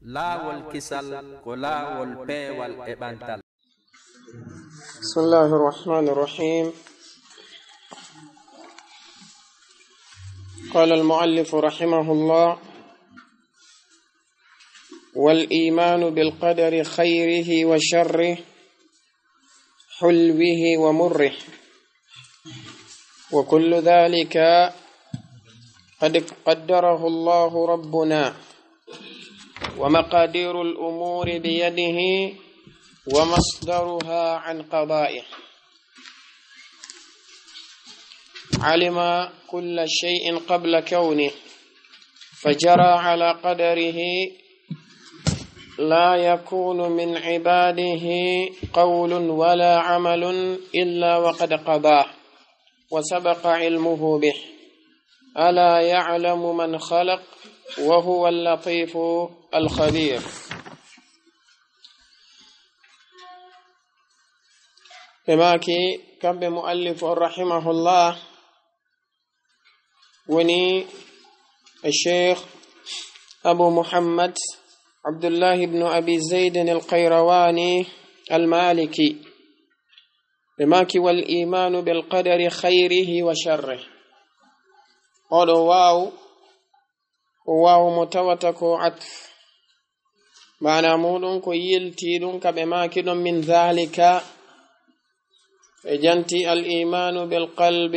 laawol kisal ko laawol peewal e ɓantal. Bismillahi rahmani rahim. Qala al-muallif rahimahullah: wal imanu bil qadari khayrihi wa sharrihi hulwihi wa murrihi wa kullu dhalika qad qaddarahu Allahu rabbuna wa maqadirul umuri biyadihi wa masdaruha an qada'ihi. Alima kulla shay'in qabla kawnihi fajara ala qadarihi la yakunu min ibadihi qawlun wala amalun illa wa qad qadaa wa sabaqa ilmuhu bih. Ala ya'lamu man khalaq wa huwa al-latifu al-khabir. Pemaki kambe muallif rahimahullah woni الشيخ أبو محمد عبد الله بن أبي زيد القيرواني المالكي بماكي والإيمان بالقدر خيره وشره. قالوا واو متوتكو عطف معنى مولون كو يلتيدون كبماكي من ذلك جنتي الإيمان بالقلب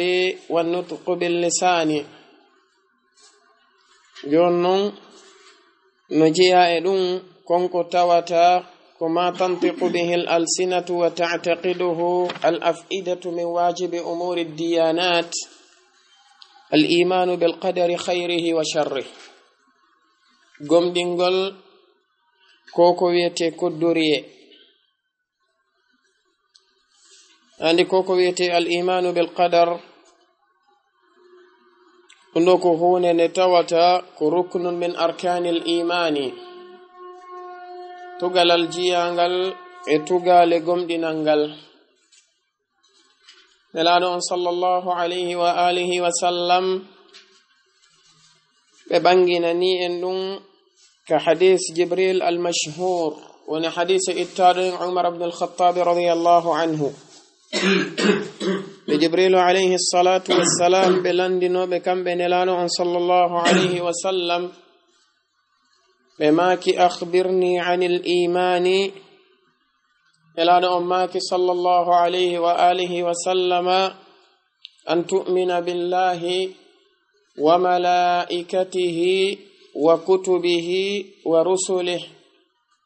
والنطق باللسان. جونون نجيا إدون كونكو تواتا كما تنطق به الألسنة وتعتقده الأفئدة من واجب أمور الديانات. الإيمان بالقدر خيره وشره. قم دينغل كوكو يتي كدوريه. عندي كوكو يتي الإيمان بالقدر ndoko hone ne tawata ko ruknun min arkanil imani, tugalal jiyangal e tugale gomdinangal. Nelaɗo on sallallahu alayhi wa alihi wa sallam ɓe ɓanginani en ɗum ka hadis Jibril al-mashhur woni hadis ittaɗo Umar ibn al-Khattab radiyallahu anhu. Jibril alayhi salatu wassalam be landinoɓe kamɓe nelano on sallallahu alayhi wa sallam ɓe maki akhbirni anil imani. nelano on maki sallallahu alayhi wa alihi wa sallama an tu'mina billahi wa malaikatihi wa kutubihi wa rusulihi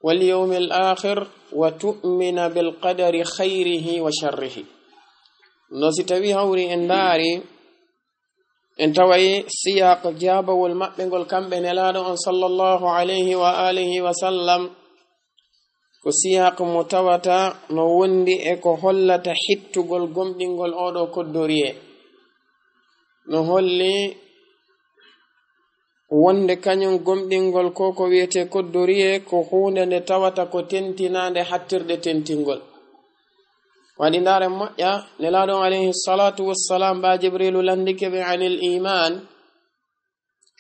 wal yawmil akhir wa tu'mina bil qadari khayrihi wa sharrihi. No si tawi hawri en daari en tawayi siyaq jabawol maɓɓe ngol kamɓe nelaɗo on sallallahu alayhi wa alihi wa sallam ko siyaq mo tawata no wondi e ko hollata hittugol gomɗingol oɗo koddoriye, no holli wonde kañum gomɗingol ko wiyete koddoriye ko hunde nde tawata ko tentinande hattirde tentingol. Waɗi ndare moƴƴa nelaɗo alayhi salatu wassalam ba Jibrilu landike ɓe anil iman.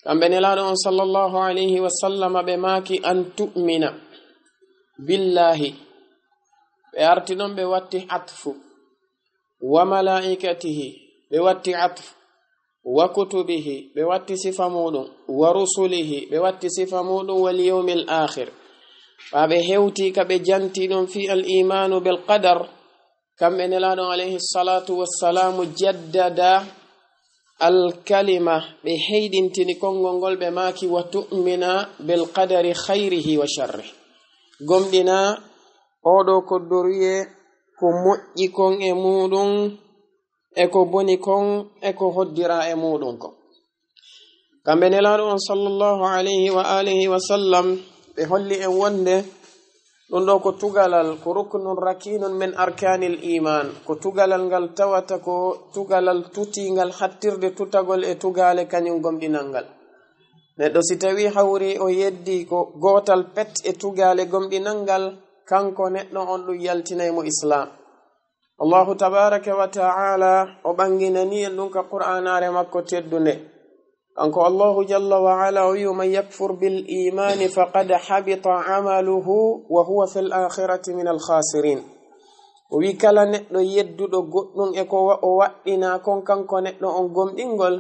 Kamɓe nelaɗo on sallallahu alayhi wa sallam ɓe maki an tu'mina billahi, ɓe arti ɗon ɓe watti atfu, wa malaikatihi ɓe watti atfu, wa kutubihi ɓe watti sifa muɗum, wa rusulihi ɓe watti sifa muɗum, wal yawmil akhir ɓa ɓe hewti ka ɓe janti ɗum fi al imanu bil qadar. kamɓe nelaɗo alayhi salatu wassalamu jaddada alkalima, ɓe heydintini konngol ngol ɓe maki wa tu'mina bil qadari khayrihi wa sharrihi. gomɗina oɗo koddoriye ko moƴƴi kon e muɗum e ko boni kon e ko hoddira e muɗum kon. kamɓe nelaɗo on sallallahu alayhi wa alihi wa sallam ɓe holli en wonde ɗum ɗo ko tugalal ko ruknun rakinun min arkanil iman, ko tugalal ngal tawata ko tugalal tutingal hattirde tutagol e tugale kañum gomɗinal ngal. Neɗɗo si tawi hawri o yeddi ko gotal pet e tugale gomɗinal ngal, kanko neɗɗo on ɗum yaltinaymo islam. Allahu tabaraka wa ta'ala o ɓanginani en ɗum ka qur'anare makko teddunde. kanko Allahu jalla wa ala wi man yakfur bil imani faqad habita amaluhu wa huwa fil akhirati min al khasirin. Wi kala neɗɗo yedduɗo goɗɗum e ko o waɗɗina kon kanko neɗɗo on gomɗingol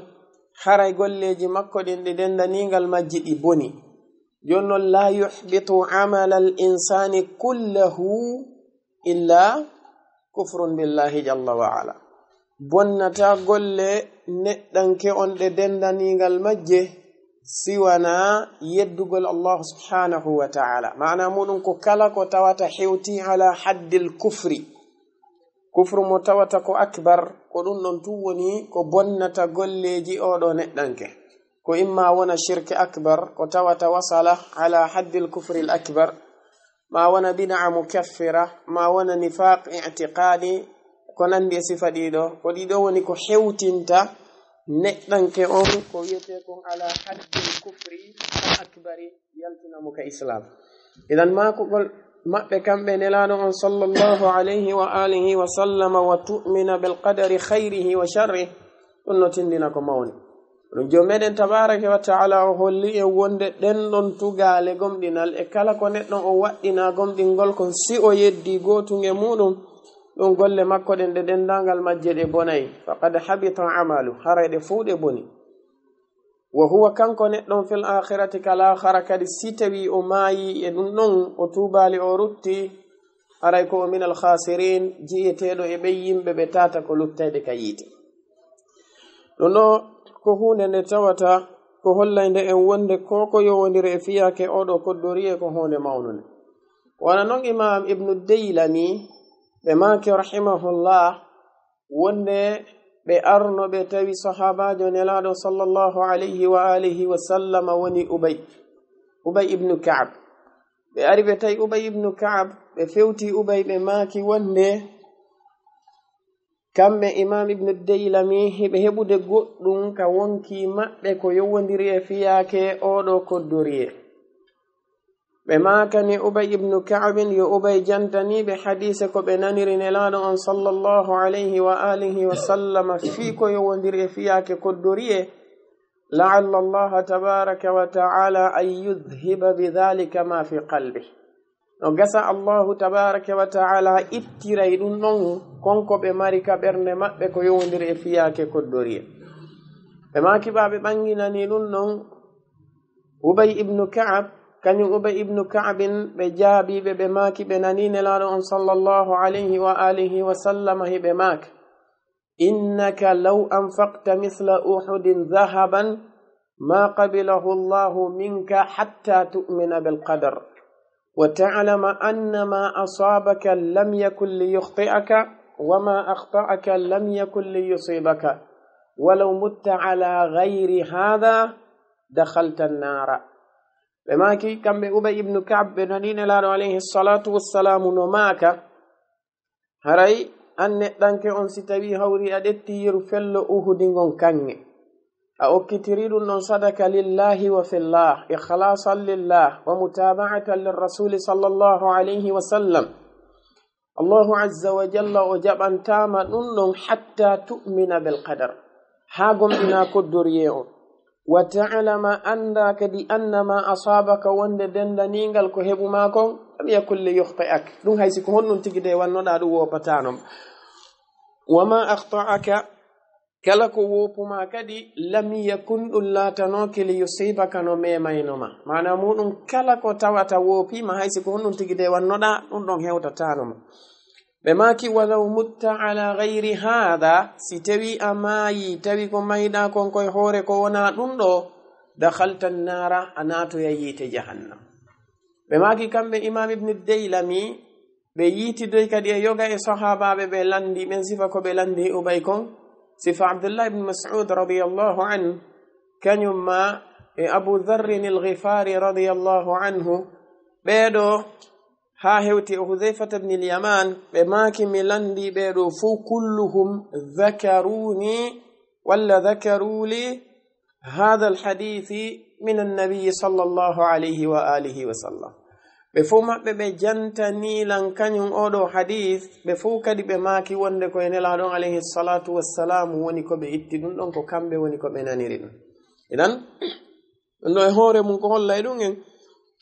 haray golleji makko ɗin ɗi dendanigal majji ɗi boni. Jonnon la yuhbitu amala al insani kullahu illa kufrun billahi jalla wa ala. Bonnata golle neɗɗanke on ɗe dendanigal majje siwana yeddugol Allah subhanahu wa ta'ala. Maana muɗum ko kala ko tawata hewti ala haddil kufri, kufru mo tawata ko akbar, ko ɗum ɗon tu woni ko bonnata golleji oɗo neɗɗanke. Ko imma wona shirke akbar ko tawata wasala ala haddil kufri al akbar, ma wona bid'a mukaffira, ma wona nifaq i'tiqadi, ko nandi e sifa ɗiɗo. Ko ɗiɗo woni ko hewtinta neɗɗanke on ko wiyete kon ala haddil kufri al akbari yaltinamo ka islam. Idan makugol maɓɓe kamɓe nelaɗo on sallallahu alayhi wa alihi wa sallama wa tu'mina bil qadari khayrihi wa sharri, ɗum no tindina ko mawni. ɗum jom meɗen tabaraka wa ta'ala o holli e wonde ɗenɗon tugale gomɗinal e kala ko neɗɗon o waɗɗina gomɗingol kon si o yeddi gotunge muɗum ɗum golle makko ɗen ɗe dendangal majje ɗe bonayi. Faqad habita amalu, haray ɗe fuu ɗe boni. Wa huwa kanko neɗɗon fil akhirati kala akhara kadi si tawi o maayi e ɗum ɗon o tubali o rutti haray ko o min al khasirin, ji'eteɗo e ɓe yimɓe ɓe tata ko luttayde ka yiite. ɗum ɗo ko hunde nde tawata ko hollayde en wonde ko yowodiri e fiyake oɗo koddoriye ko hunde mawnude. Wana noon imam ibnu Daylami ɓe maki rahimahullah wonde ɓe arno ɓe tawi sahabajo nelaɗo sallallahu alayhi wa alihi wa sallama woni Ubay ibnu Ka'ab. ɓe ari ɓe tawi Ubay ibnu Ka'ab, ɓe fewti Ubay ɓe maki wonde kamɓe imam ibnu Daylami heɓe heɓude goɗɗum ka wonki maɓɓe ko yowodiri e fiyake oɗo koddoriye. ɓe makani Ubay ibnu Ka'abin yo Ubay jantani ɓe hadise ko ɓe naniri nelaɗo on sallallahu alayhi wa alihi wa sallama fi ko yowodiri e fiyake koddoriye, la'alla Allah tabaraka wa ta'ala an yudhiba bidhalika ma fi qalbi. No gasa Allahu tabaraka wa ta'ala ittiray ɗum ɗon konko ɓe mari ka ɓernde maɓɓe ko yowodiri e fiyake koddoriye. ɓe maki ɓaɓe ɓanginani ɗum ɗon Ubay ibnu Ka'ab, kañum Ubay ibnu Ka'abin ɓe jaabiɓe ɓe maki ɓe nani nelaɗo on sallallahu alayhi wa alihi wa sallama hiɓe maka, innaka law anfaqta mithla uhudin dhahaban ma qabilahu Allahu minka hatta tu'mina bil qadar wa ta'lama anna ma asabaka lam yakun liyukhti'aka wa ma akhta'aka lam yakun liyusibaka walau mutta ala ghayri hadha dakhalta an-nara. ɓe maki kamɓe Ubay ibnu Ka'ab ɓe nani nelaɗo alayhi salatu wassalamu no maka, haray an neɗɗanke on si tawi hawri a ɗetti yeru fello Uhudi ngon kange, a okkitiri ɗum ɗon sadaka lillahi wa fillah, ikhlasan lillah wa mutaba'atan lirrasuli sallallahu alayhi wa sallam, Allahu azza wa jalla o jaɓantama ɗum ɗon hatta tu'mina bil qadar, ha gomɗina koddoriye on, wa ta'lama anda kadi annama asabaka wonde dendanigal ko heɓuma kon lam yakun li yukhti'ak, ɗum haysi ko honɗum tigi de wannoɗa ɗum wopatano. wa ma akhta'aka, kala ko wopuma kadi lam yakun ɗum latanoki li yusibaka no memaynoma. Mana muɗum kala ko tawata wopima haysi ko honɗum tigi de wannoɗa ɗum ɗon hewtatanoma. ɓe maki walaw mutta ala ghayri hadha, si tawi a maayi tawi ko mayɗa kon koye hoore ko wona ɗum ɗo, dakhalta an-nara, a natoya yiite jahannam. ɓe maki kamɓe imam ibnu Daylami ɓe yiitidoy kadi e yoga e sahabaɓe ɓe landi ɓen sifa ko ɓe landi Ubay kon, sifa Abdullah ibn Mas'ud radiyallahu anhu, kañum ma e Abu Dharrin al-Ghifari radiyallahu anhu, ɓeɗo ha hewti o Hudhayfata ibn al-Yaman, ɓe maki mi landi ɓeɗo fuu kulluhum dhakaruni walla dhakaruli hadha al-hadithi min an-nabiy sallallahu alayhi wa alihi wa sallam. ɓe fuu maɓɓe ɓe jantanilan kañum oɗo hadith, ɓe fuu kadi ɓe maki wonde koye nelaɗon alayhi salatu wassalamu woni ko ɓe itti ɗum ɗon ko kamɓe woni ko ɓe naniri ɗum. idan no e hoore mum ko holla e ɗum en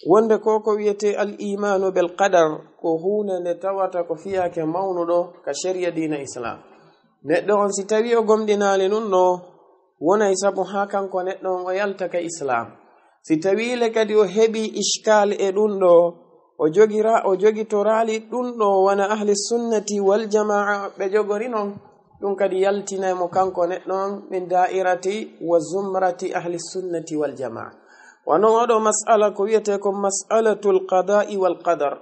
wonde ko wiyete al imanu bil qadar ko hunde nde tawata ko fiyake mawnuɗo ka sharia dina islam. Neɗɗo on si tawi o gomɗinali ɗum ɗo wonay sabu ha kanko neɗɗo on o yalta ka islam. Si tawile kadi o heɓi iskal e ɗum ɗo o jogitorali ɗum ɗo wona ahli sunnati wal jamaa ɓe jogori non ɗum kadi yaltinaymo kanko neɗɗo on min da'irati wa zumrati ahli sunnati wal jamaa. wonon oɗo mas'ala ko wiyete ko mas'alatul qada'i wal qadar.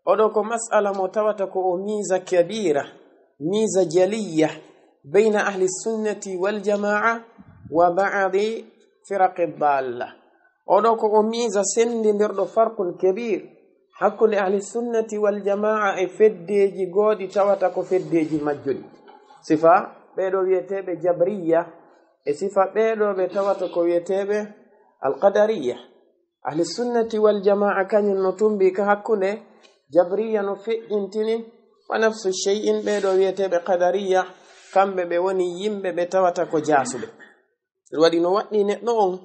oɗo ko mas'ala mo tawata ko o miza kabira, miza jaliya bayna ahli sunnati wal jamaa wa ba'di firaqi dalla. oɗo ko o miza sendidirɗo farqun kabir hakkunde ahli sunnati wal jamaa e feddeji goɗi tawata ko feddeji majjudi. sifa ɓeɗo wiyeteɓe jabriya e sifa ɓeɗo ɓe tawata ko wiyeteɓe alqadariya. ahli sunnati wal jamaa kañum no tumbi ka hakkunde jabriya no feƴƴintini wa nafsu shay'in ɓeɗo wiyeteɓe qadariya kamɓe ɓe woni yimɓe ɓe tawata ko jasuɓe. waɗi no waɗɗi neɗɗo on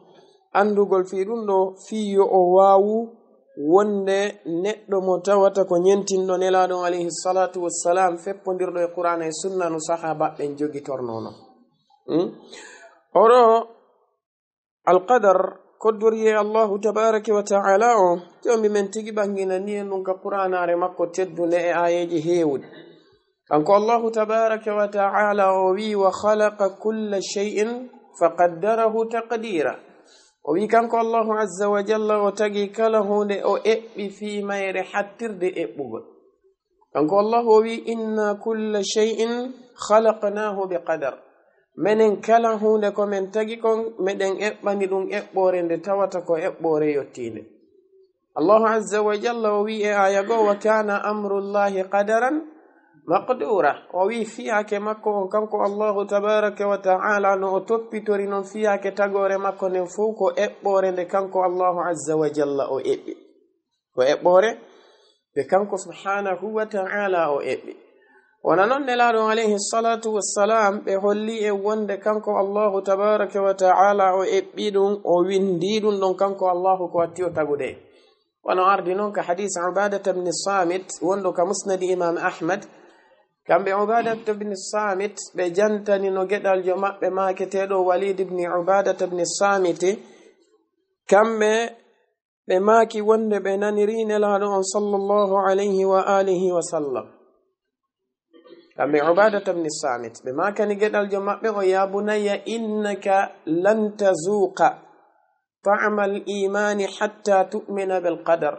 andugol fi ɗum ɗo fiyo o wawu wonde neɗɗo mo tawata ko ñentinɗo nelaɗon alayhi salatu wassalam feppodirɗo e qur'ana e sunna no sahaba ɓen jogitornono. oɗo alqadar koddoriye allahu tabaraka wa ta'ala o jomi men tigi ɓanginani en ɗum ka qur'anare makko teddude e ayeji hewɗi. kanko allahu tabaraka wa ta'ala o wi wa khalaqa kulla shay'in faqaddarahu taqdira. o wi kanko allahu azza wa jalla o tagi kala hunde o eɓɓi fi mayre hattirde eɓɓugol. kanko allahu o wi inna kulla shay'in khalaqnahu bi qadar. menen kala hunde ko men tagi kon meɗen eɓɓani ɗum eɓɓore nde tawata ko eɓɓore yottinde. allahu azza wa jalla o wi e aya go wa kana amrullahi qadaran maqdura. o wi fiyake makko on kanko allahu tabaraka wa ta'ala no o toppitori noon fiyake tagore makko nden fuu ko eɓɓore nde kanko allahu azza wa jalla o eɓɓi. ko eɓɓore nde kanko subhanahu wa ta'ala o eɓɓi. wona noon nelaɗo alayhi salatu wassalam ɓe holli e wonde kanko allahu tabaraka wa ta'ala o eɓɓi ɗum o windi ɗum ɗon kanko allahu ko watti o tagude. wono ardi noon ka hadis ubadata bni samit wondo ka musnadi imam ahmad. kamɓe ubadata bni samit ɓe jantani no geɗaljo maɓɓe maketeɗo walid bni ubadata bni samiti kamɓe ɓe maaki wonde ɓe naniri nelaɗo on sallallahu alayhi wa alihi wa sallam. kamɓe ubadata bni samit ɓe makani geɗaljo maɓɓe o ya bunayya innaka lan tazuqa ta'ama al-imani hatta tu'mina bil qadar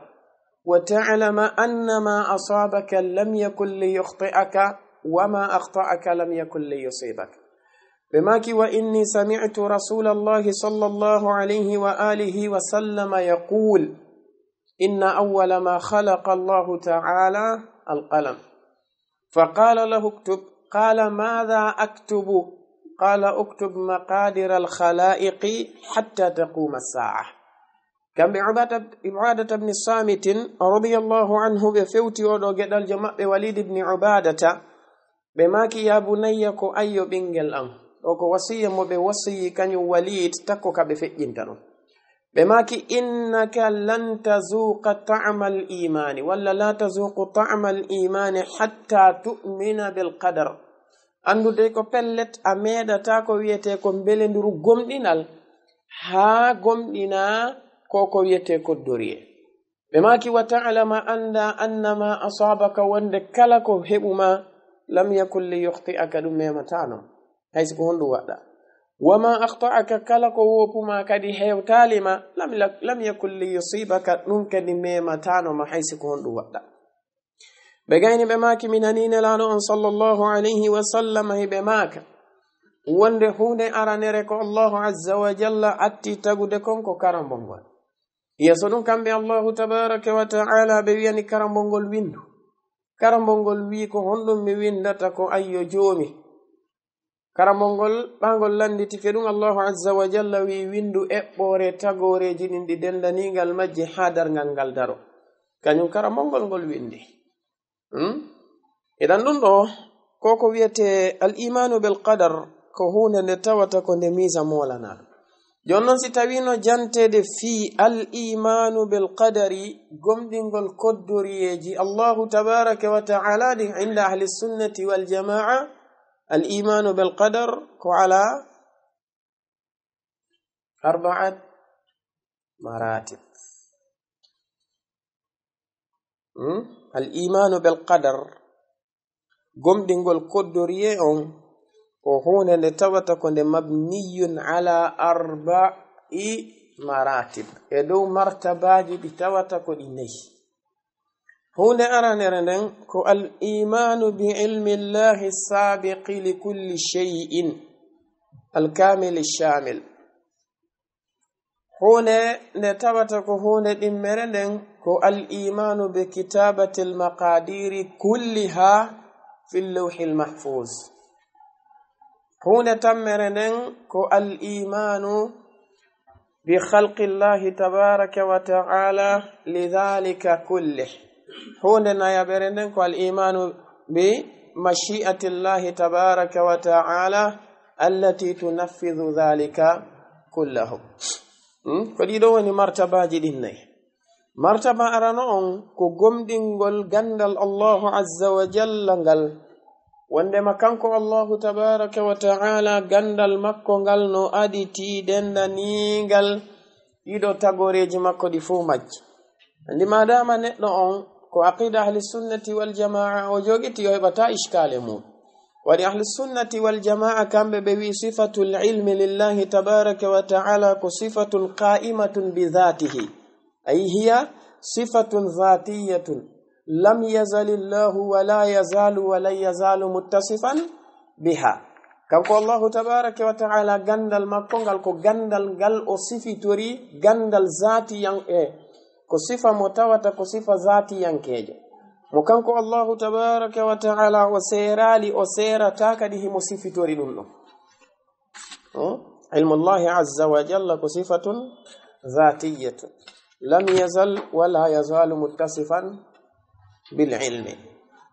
wa ta'lama anna ma asabaka lam yakun li yukhti'aka wa ma akhta'aka lam yakun li yusibaka. ɓe maki wa inni sami'tu rasulallahi sallallahu alayhi wa alihi wa sallama yaqul inna awwala ma khalaqa allahu ta'ala al-qalam فقال له اكتب. قال ماذا أكتب؟ قال اكتب مقادير الخلائق حتى تقوم الساعة. كم بعبادة بن الصامت رضي الله عنه بفوتي ودو جدال جماع بوليد بن عبادة بماكي يا بنيك أي بنجل أم وكو وصية مبوصي كان وليد تكوك بفئجنتنو بماكي إنك لن تذوق طعم الإيمان ولا لا تذوق طعم الإيمان حتى تؤمن بالقدر. أندو ديكو بلت أميدا تاكو ويتيكو مبلندرو غمدينال ها غمدينا كوكو ويتيكو دوريه. بماكي وتعلم أنما أصابك وندك كالكو هبما لم يكن ليخطئك دميما تانو هايسكو هندو وقتا وما أخطأك كلك ووبما كدي هيو تالما لم يكن ليصيبك ننك دميما تانو ما حيث كون وقتا. بغيني بماك من هنين لانو صلى الله عليه وسلم بماك wonde hunde aranere ko Allahu azza wa jalla atti tagude konko karambongol. Yeso ɗum kamɓe Allahu tabaraka wa ta'ala ɓe wiyani karambongol windu. Karambongol wi ko honɗum mi windata ko ayyo joomi. Karambongol ɓangol landitike ɗum Allahu azza wa jalla wi windu eɓɓore tagoreji ɗin ɗi dendanigal majje ha darngal ngal daro. Kañum karambongol ngol windi. Idan ɗum ɗo koko wiyete al imanu bil qadar ko hunde nde tawata ko nde misa molana. jonnon si tawino jantede fi al imanu bil qadari gomdingol koddoriyeji Allahu tabaraka wa ta'ala di inda ahli sunnati wal jamaa al imanu bil qadar ko ala arba'at maratib. al imanu bil qadar gomdingol koddoriye on ko hunde nde tawata ko nde mabniyun ala arba'i maratib e dow martabaji ɗi tawata ko ɗi nayi. hunde aranere nden ko al imanu bi ilmi llahi sabiqi li kulli shay'in al kamil shamil. hunde nde tawata ko hunde ɗimmere nden ko al imanu bi kitabati al maqadiri kulliha fi llawhi al mahfuz. hunde tammere nden ko al imanu bi khalqi llahi tabaraka wa ta'ala lidhalika kullih. hunde nayaɓere nden ko al imanu bi mashi'ati llahi tabaraka wa ta'ala allati tunaffidhu dhalika kullahu. ko ɗiɗo woni martabaji ɗin nayi. martaba arano on ko gomɗingol gandal Allahu azza wa jalla ngal wondema kanko Allahu tabaraka wa ta'ala gandal makko ngal no aditi dendanigal ɗiɗo tagoreji makko ɗi fuu majji. andi madama neɗɗo on ko aqida ahli sunnati wal jamaa o jogiti o heɓata iskale mum. waɗi ahli sunnati wal jamaa kamɓe ɓe wi sifatul ilmi lillahi tabaraka wa ta'ala ko sifatun qa'imatun bi dhatihi ay hiya sifatun dhatiyatun lam yazal illahu wala yazalu wala yazalu muttasifan biha. kanko Allahu tabaraka wa ta'ala gandal makko ngal ko gandal ngal o sifitori gandal zatiyan ko sifa mo tawata ko sifa zatiyankejo mo kanko Allahu tabaraka wa ta'ala o serali o serata kadi himo sifitori ɗum ɗo. ilmu llahi azza wa jalla ko sifatun zatiyatun lam yazal wala yazalu muttasifan bil ilmi.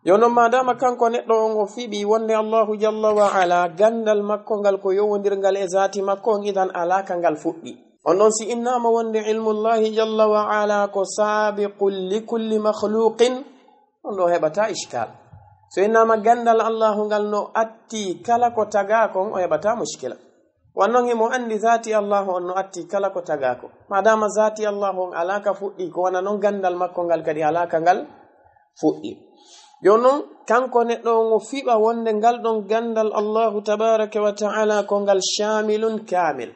yono madama kanko neɗɗo on o fiɓi wonde Allahu jalla wa ala gandal makko ngal ko yowodirngal e zati makko on idan alaka ngal fuɗɗi. on ɗon si innama wonde ilmullahi jalla wa ala ko sabiqul li kulli makhluqin on ɗo heɓata iskal. so innama gandal Allahu ngal no atti kala ko tagako on o heɓata mushkila. wannan himo andi zati Allahu on no atti kala ko tagako. madama zati Allahu on alaka fuɗɗi ko wana noon gandal makko ngal kadi alaka ngal fuɗɗi. jonon kanko neɗɗo on o fiɓa wonde ngal ɗon gandal Allahu tabaraka wa ta'ala ko ngal shamilun kamil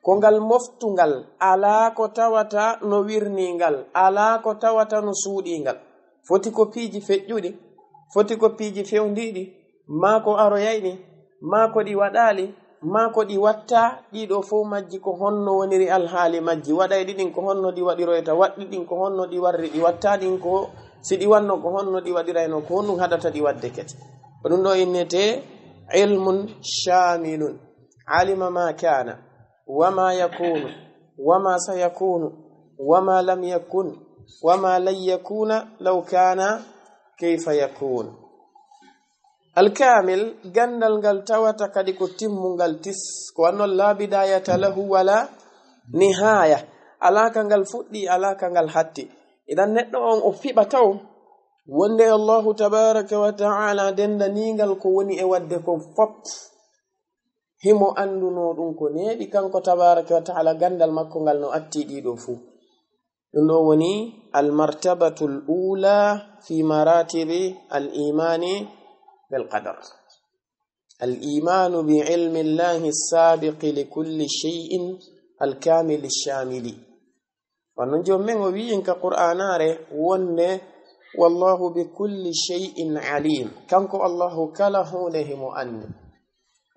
ko ngal moftungal ala ko tawata no wirningal ala ko tawata no suuɗingal. foti ko piiji feƴƴuɗi foti ko piiji fewndiɗi ma ko aroyayɗi ma ko ɗi waɗali ma ko ɗi watta ɗiɗo fo majji ko honno woniri alhaali majji. waɗayɗi ɗin ko honno ɗi waɗiroyta waɗɗi ɗin ko honno ɗi warri ɗi watta ɗin ko si ɗi wanno ko honno ɗi waɗirayno ko honno haɗata ɗi wadde kete. ko ɗum ɗo innete ilmun shamilun alima ma kana wama yakunu wama sayakunu wama lam yakun wama lan yakuna law kana kayfa yakun. alkamil gandal ngal tawata kadi ko timmungal tis ko wannon la bidayata lahu wala nihaya alaka ngal fuɗɗi alaka ngal hatti. idan neɗɗo on o fiɓa taw wonde Allahu tabaraka wa ta'ala dendanigal ko woni e wadde ko fop himo anduno ɗum ko neeɓi kanko tabaraka wa ta'ala gandal makko ngal no atti ɗiɗo fuu. ɗum ɗo woni almartabatu l ula fi maratibi al imani bil qadar. al imanu bi ilmi llahi sabiqi li kulli shay'in al kamili shamili. wannan jommen o wi'in ka qur'anare wonde wallahu bi kulli shay'in alim kanko Allahu kala hunde himo andi.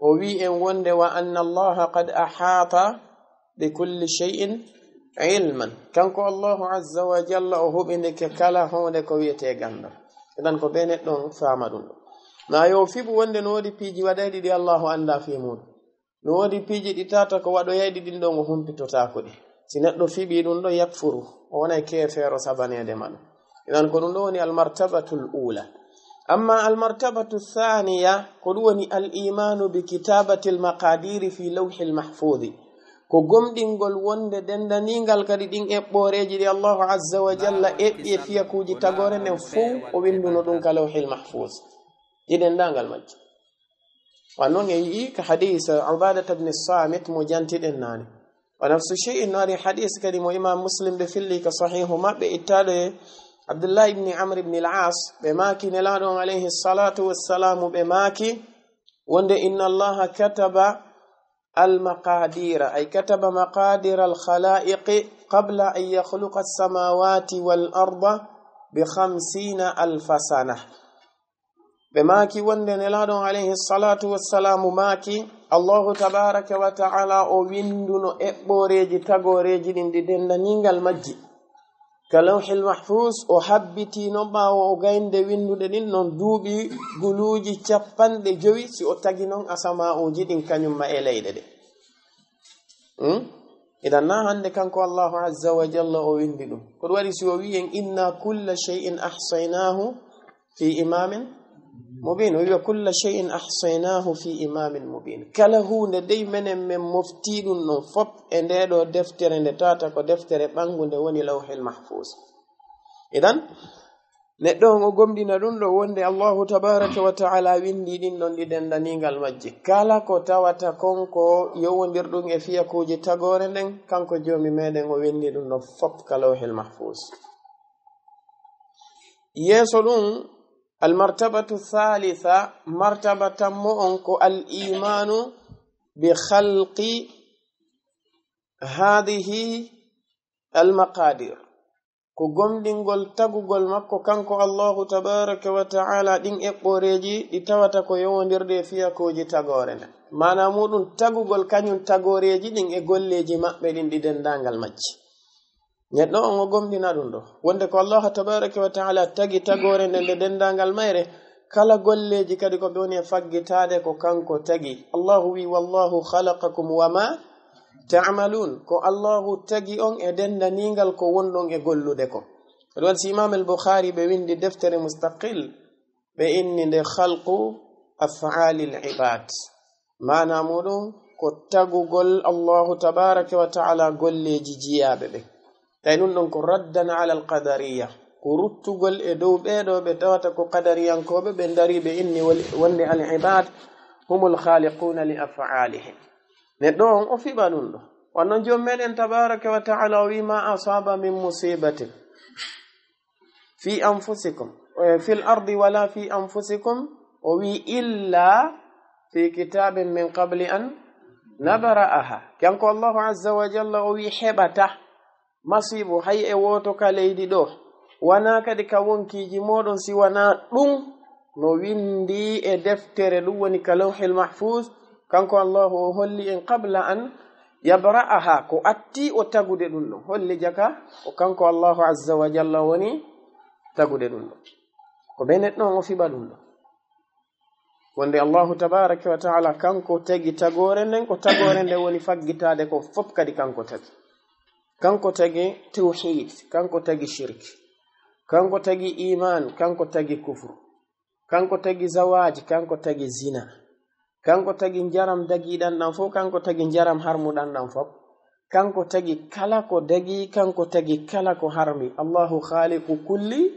o wi'en wonde wa anna allaha qad ahata bi kulli shay'in ilman kanko Allahu azza wa jalla o huɓinde ke kala hunde ko wiyete gandal. idan ko be neɗɗon faama ɗum ɗo. ma yo fiɓu wonde no woodi piiji waɗayɗi ɗi Allahu anda fi muɗum no woodi piiji ɗi tata ko waɗoyayɗi ɗin ɗon o humpitotako ɗi. si neɗɗo fiɓi ɗum ɗo yakfuru o wonay kefeero sabanede maɗum. idan ko ɗum ɗo woni almartabatu l ula. amma almartabatu thaniya ko ɗum woni al imanu bi kitabati l maqadiri fi lawhi l mahfudi ko gomɗingol wonde dendaningal kadi ɗin eɓɓoreji ɗi Allahu azza wa jalla eɓɓi e fiyakuji tagore nden fuu o winduno ɗum ka lawhil mahfuz ɗi dendangal majji wannon e yii ka hadis Ubadata ibn Samit mo jantiɗen nane wa nafsu shay'in ari hadis kadi mo imam Muslim ɓe filli ka sahihu maɓɓe ittaɗo e Abdullah ibn Amr ibn al-As ɓe maki nelaɗon alayhi salatu wassalamu ɓe maki wonde inna Allaha kataba المقادير أي كتب مقادير الخلائق قبل أن يخلق السماوات والأرض ب50,000 سنة بماكي وندن لادون عليه الصلاة والسلام ماكي الله تبارك وتعالى أو ويندن إبوريجي تغوريجي دي دندنينغال مجي كلوح المحفوظ أو حبتي نبا أو غين دي ويندو دي نون دوبي غلوجي چپان دي جوي سي أو تاگي نون أسماء جي دين كنيم ما إلي دي إذا نهند كانكو الله عز وجل أو ويندو قد ورسي ووين إنا كل شيء أحصيناه في إمام مبين ويقول كل شيء أحصيناه في إمام مبين كله ندي من مفتيد نفط اندو دفتر ندتاتا كو دفتر بانغو ندوني لوح المحفوظ إذن ندون غمدنا دون وندي الله تبارك وتعالى ويندي دين دون دي دندانيغال ماجي كالا كو تاواتا كونكو يوندير دون e fiya kuji tagore nden kanko jomi meden o windi dum no fop ka lawhil mahfuz yeso dum المرتبة الثالثة مرتبة مؤنك الإيمان بخلق هذه المقادير كو غومدينغول تاغوغول ماكو كانكو الله تبارك وتعالى دين اقوريجي دي تاواتا كو يونديرده فيا كوجي تاغورنا مانا مودون تاغوغول كانيون تاغوريجي دين e golleji mabbe din di dendangal majji neddo on gomdina dum do wonde ko Allah tabaaraka wa ta'ala tagi tagore nde dendangal mayre kala golleji kadi ko be woni faggitaade ko kanko tagi Allahu wi wallahu khalaqakum wama ta'malun ko Allahu tagi on e dendaningal ko wondon e gollude ko don si Imam al-Bukhari be windi deftere mustaqil be inni de khalqu af'ali al-ibad mana mudum ko tagugol Allahu tabaaraka wa ta'ala golleji jiyabe be tay nun don ko raddan ala al-qadariyya ko ruttugol e dow beedo be tawata ko qadariyankobe be ndari be inni wonde al-ibad humul khaliquna li af'alihim neddo on o fiba dum do wannan jom meden tabaaraka wa ta'ala wi ma asaba min musibatin fi anfusikum fi al-ardi wala fi anfusikum wa wi illa fi kitabin min qabli an nabra'aha kanko Allah azza wa jalla wi hebata masibo hay e woto ka leydi do wana kadi ka wonkiji modon si wana dum no windi e deftere dum woni ka lawhil mahfuz kanko Allah holli en qabla an yabra'aha ko atti o tagude dum holli jaka o kanko Allah azza wa jalla woni tagude dum ko benet non o fiba dum wonde Allah tabaaraka wa ta'ala kanko tagi tagore nden ko tagore nde woni faggitaade ko fop kadi kanko tagi kanko tagi tawhid kanko tagi shirk kanko tagi iman kanko tagi kufru kanko tagi zawaj kanko tagi zina kanko tagi njaram dagidan dan fo kanko tagi njaram harmudan dan fop kanko tagi kala ko dagi kanko tagi kala ko harmi Allahu khaliqu kulli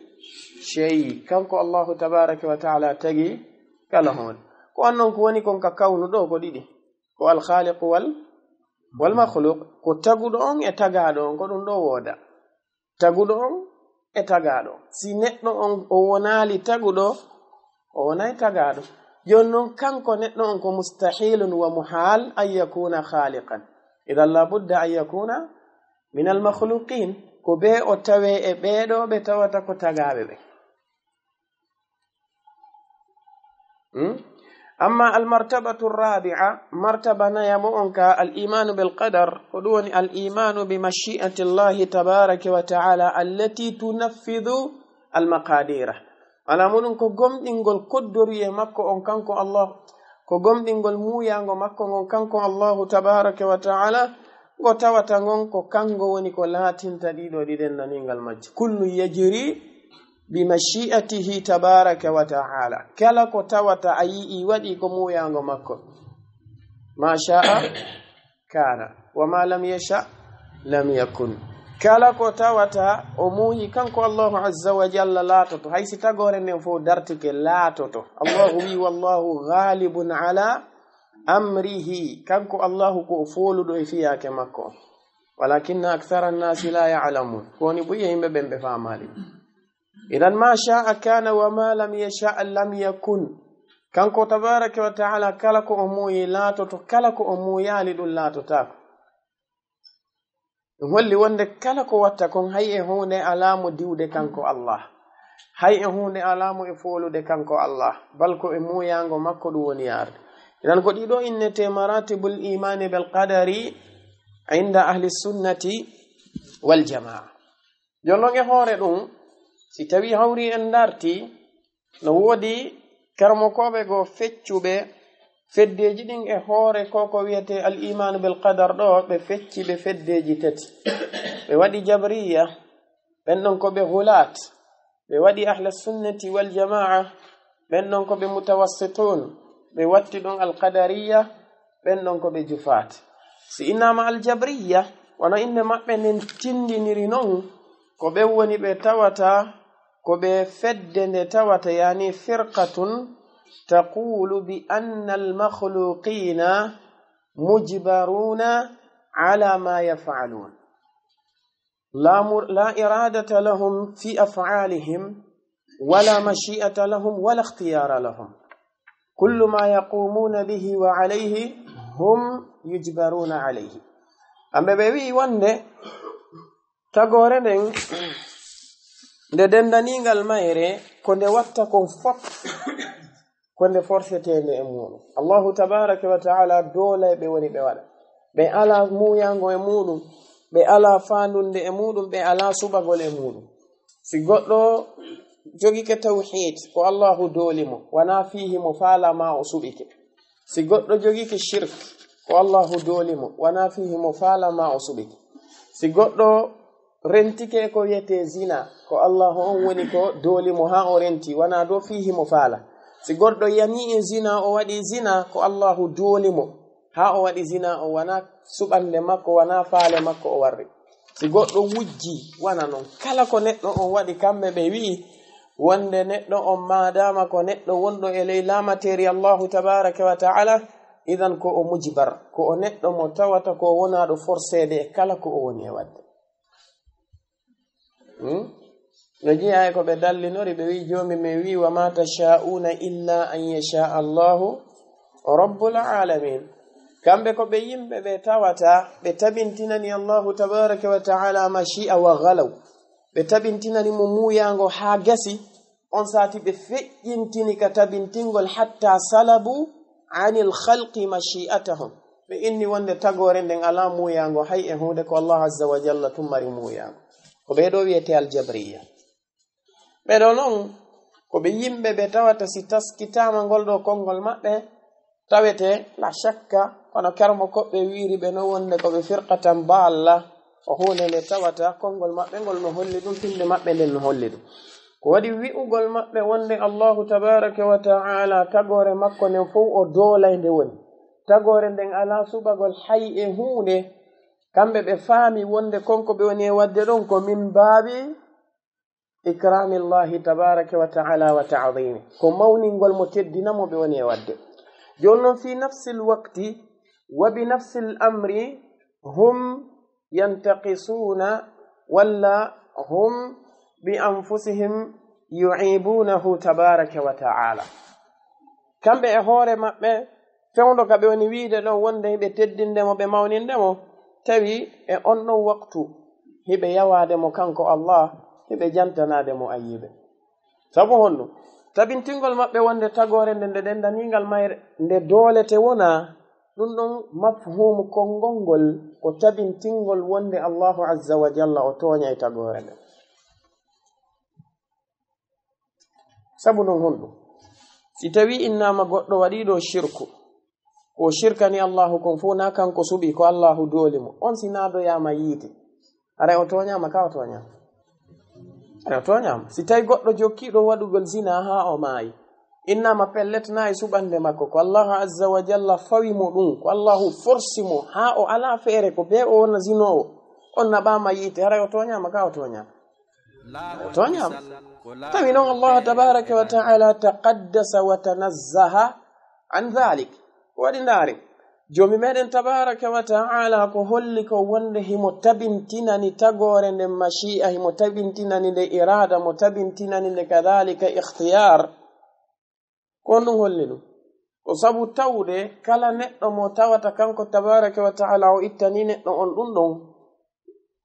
shay kanko Allahu tabaaraka wa ta'ala tagi kala hon ko annon ko woni kon ka kawnu do ko didi ko al khaliq wal makhluq ko tagudo on e tagado on ko dum do woda tagudo on e tagado si neddo on o wonali tagudo o wonai tagado jonnon kanko neddo on ko mustahilun wa muhal ay yakuna khaliqan idan la budda ay yakuna min al makhluqin ko be o tawe e beedo be tawata ko tagabe be أما المرتبة الرابعة مرتبة يمؤنك الإيمان بالقدر ودون الإيمان بمشيئة الله تبارك وتعالى التي تنفذ المقادير على منك قم إنقل قدر يمكو أنكنكو الله قم إنقل مويا مكو أنكنكو الله تبارك وتعالى وتوتنكو كنغو ونكو لا تنتديد ودين ننقل مج كل يجري بمشيئته تبارك وتعالى كلا كتوت أي ودي كمو يانغو مكو ما شاء kana wama lam yasha lam yakun kala ko tawata o muuyi kanko Allahu azza wa jalla laatoto haysi tagore nden fo dartike laatoto Allahu wi wallahu ghalibun ala amrihi kanko Allahu ko foludo e fiyake makko walakinna akthara an-nasi la ya'lamun koni buye yimbe bembe famali idan ma sha'a kana wa ma lam yasha lam yakun kanko tabaraka wa ta'ala kala ko o muuyi laatoto kala ko o muuyali dum laatotako holli wonde kala ko watta kon hay e hunde alamu diwde kanko Allah hay e hunde alamu e folude kanko Allah balko e muyango makko dum woni yarde idan ko dido innete maratibul imani bil qadari inda ahli sunnati wal jamaa jonno nge hore dum si tawi hawri en darti no wodi karmokobe go feccube feddeji din e hoore koko wiyete al iman bil qadar do be fecci be feddeji tati be wadi jabriya ben non ko be hulat be wadi ahli sunnati wal jamaa ben non ko be mutawassitun be watti don al qadariya ben non ko be jufat si inama al jabriya wana inne mabbe nen tindiniri non ko be woni be tawata ko be feddende tawata yani firqatun تقول بأن المخلوقين مجبرون على ما يفعلون لا إرادة لهم في أفعالهم ولا مشيئة لهم ولا اختيار لهم كل ما يقومون به وعليه هم يجبرون عليه أما بيبي وانده تقورنين de dendaningal mayre ko de watta ko fot konde forcetende e muɗum Allahu tabaraka wa ta'ala dole be woni be wada be ala muyango e muɗum be ala fandunde e muɗum be ala subagol e muɗum si goddo jogi ke tawhid ko Allahu dolimo wana fihi mo fala ma o subike si goddo jogi ke shirk ko Allahu dolimo wana fihi mo fala ma o subike si goddo rentike ko yete zina ko Allahu on woni ko dolimo ha o renti wana do fihi mo fala si goddo yani zina o wadi zina ko Allahu dolimo ha o wadi zina o wana subande makko wana faale makko o warri si goddo wujji wana non kala ko neddo on wadi kambe be wi wonde neddo on madama ko neddo wondo e leyla materi Allahu tabaraka wa ta'ala idan ko o mujbar ko o neddo mo tawata ko wona do forcede kala ko o woni e wadde no jiya ko be dallinori be wi jomi me wi wa ma tashauna illa an yasha Allahu rabbul alamin kambe ko be yimbe be tawata be tabintinani Allahu tabaraka wa ta'ala mashi'a wa ghalaw be tabintinani mo muyango ha gasi on sati be fejjintini ka tabintingol hatta salabu anil khalqi mashi'atahum be inni wonde tagore den ala muyango hay e hunde ko Allah azza wa jalla tumari muyango ko be do wiete al jabriya be do non ko be yimbe be tawata si taskitama ngol do kongol mabbe tawete la shakka kono karmo ko be wiri be no wonde ko be firqatan balla o hone le tawata kongol mabbe ngol no holli dum tinde mabbe den no holli dum ko wadi wi'ugol mabbe wonde Allahu tabaraka wa ta'ala tagore makko nen fu o dolaynde woni tagore den ala subagol hay e hunde kambe be faami wonde konko be woni wadde don ko min baabi ikrami Allah tabaraka wa ta'ala wa ta'zimi ko mawningol mo teddina mo be woni wadde jonnon fi nafsi alwaqti wa bi nafsi al-amri hum yantaqisuna walla hum bi anfusihim yu'ibunahu tabaraka wa ta'ala kambe e hore mabbe fewndo ka be woni wiide don wonde be teddinde mo be mawninde mo tawi e onno waktu hibe yawade mo kanko Allah hibe jantanade mo ayibe sabu honno tabintingol mabbe wonde tagore nde den daningal mayre nde dolete wona dum don mafhum ko ngongol ko tabintingol wonde Allah azza wa jalla o tonya e tagore nde sabu non hondo si tawi innama goddo wadi do shirku ko shirkani Allahu kon funa kanko subi ko Allahu dolimo on sinado yama yite ara o tonyama ka o tonyama ara o tonyama si tay goddo jokkido wadugol zina ha o maayi innama pelletna e suɓande makko ko allahu azza wa jalla fawi mo ɗum ko allahu forsi mo ha o ala feere ko be o wona zinowo on naɓama yiite haray o toñama ka o toñama o toñama tawi noon allah tabaraka wa taala taqaddasa wa tanazzaha an dhalik waɗi ndaari jomi meɗen tabaraka wa taala ko holli ko wonde himo tabintinani tagore nde mashi'a himo tabintinani nde irada mo tabintinani nde kadhalika ikhtiyar ko ɗum holli ɗum ko sabu tawde kala neɗɗo mo tawata kanko tabaraka wa taala o ittani neɗɗo on ɗum ɗon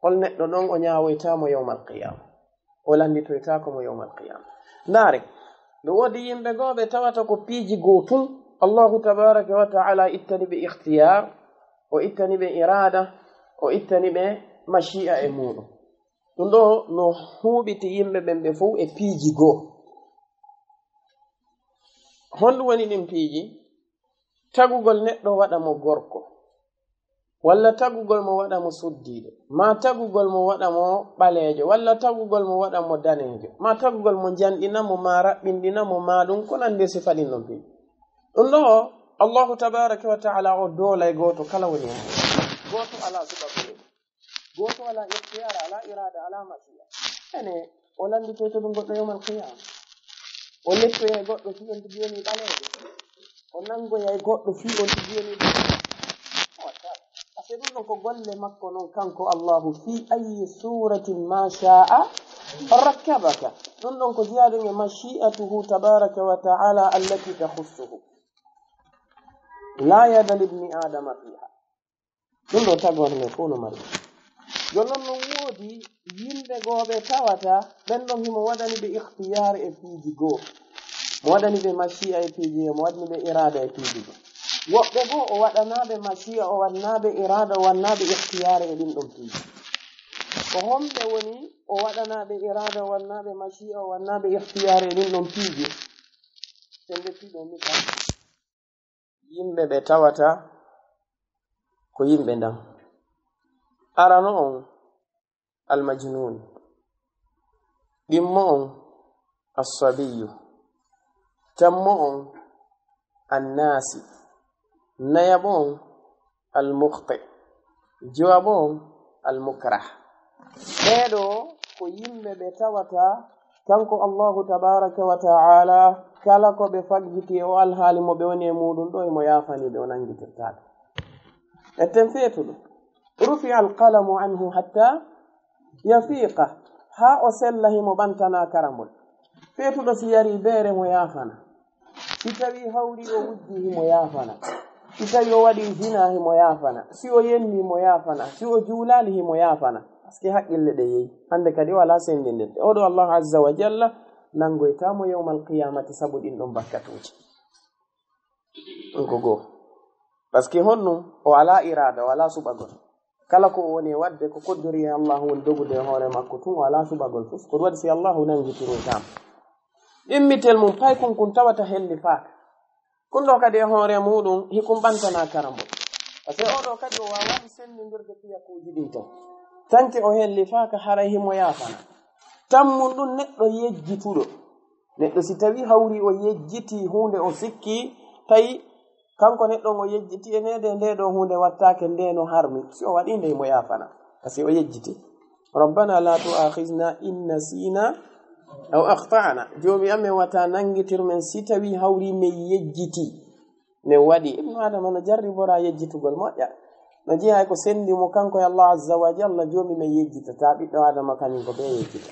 hol neɗɗo ɗon o ñawoytamo yawmal qiyama o landitoytako mo yawmal qiyama ndaare nde woodi yimɓe gooɓe tawata ko piiji gootum allahu tabaraka wa taala ittani ɓe ikhtiyar o ittani ɓe irada o ittani ɓe mashi'a e muɗum ɗum ɗo no huuɓiti yimɓe ɓen ɓe fof e piiji goo honɗum woni ɗin piiji tagugol neɗɗo waɗa mo gorko walla tagugol mo waɗa mo suddiɗo ma tagugol mo waɗa mo ɓaleejo walla tagugol mo waɗa mo daneejo ma tagugol mo janɗinamo ma raɓɓinɗinamo ma ɗum ko nande sifaɗin non piiji ɗum ɗo allahu tabaraka wa taala o doolay gooto kala woni hen gooto ala suɓaɓe gooto ala ihtiyara ala irada ala masiya ene o landitoyto ɗum goɗɗo yawmal qiyama o lettoye goɗɗo fi on tibiyoni ɓaleejo o nangoyay goɗɗo fi on tibiyoni ase ɗum ɗon ko golle makko noon kanko allahu fi ayi suratin ma sha'a rakkabaka ɗum ɗon ko jiyaɗum e mashi'atuhu tabaraka wa taala allati tahussuhu la yada libni adama fiha ɗum ɗo tagore me fof no mari jonnon no woodi yimɓe gooɓe tawata ɓen ɗon himo waɗani ɓe ikhtiyar e piiji goo mo waɗani ɓe mashi'a e piiji mo waɗani ɓe irada e piiji goo woɓɓe boo o waɗanaɓe mashi'a o wannaɓe irada o wannaɓe ikhtiyar e ɗin ɗon piiji ko homɓe woni o waɗanaɓe irada o wannaɓe mashi'a o wannaɓe ikhtiyar e ɗin ɗon piiji sembe piɗo ni ka yimɓe ɓe tawata ko yimɓe ndam arano on almajnun ɗimmo on assabiyu tammo on annasi nayabo on almukhti jowabo on almukrah ɓeɗo ko yimɓe ɓe tawata kanko allahu tabaraka wa taala kala ko ɓe faggiti o alhaali mo ɓe woni e muɗum ɗo emo yafaniɓe o nangitirtaɓe etten feetuɗo rufi alqalamu anhu hatta yafiqa ha o sellahimo ɓantana karambol feetuɗo si yari beere mo yafana si tawi hawri o wujji himo yafana si tawi o waɗi zina himo yafana si o yenni mo yafana si o juulali himo yafana paske haqqille ɗe yehi hande kadi wala sendindirde oɗo allahu azza wa jalla nangoytamo yawmal qiyamati sabu ɗin ɗon bakkatuji ɗum ko goo paske honɗum o ala irada o ala suɓagol kala ko o woni wadde ko koddori e allahu woni dogude e hoore makko tun o ala suɓagol fof ko waɗi si allahu nangitiroytamo ɗimmitel mum pay kun tawata helli faaka kun ɗo kadi e hoore muɗum hikum ɓantana karambol par ce que oɗo kadi o wawaɗi sendidirde piyakuji ɗin ton tanke o helli faaka haray himo yafana tammum ɗum neɗɗo yejjituɗo neɗɗo si tawi hawri o yejjiti hunde o sikki tawi kanko neɗɗo o yejjiti e nede nde ɗo hunde wattake ndeno harmi si o waɗi nde himo yafana par ce que o yejjiti rabbana la tu'akhizna in nasina aw akhtana joomi amen wata nangitirmen si tawi hawri min yejjiti min waɗi ibnu adama no jarribora yejjitugol moƴƴa no jeeya ko sendi mo kanko e allah azza wa jalla joomi min yejjitata ɓiɗɗo adama kañum ko ɓe yejjita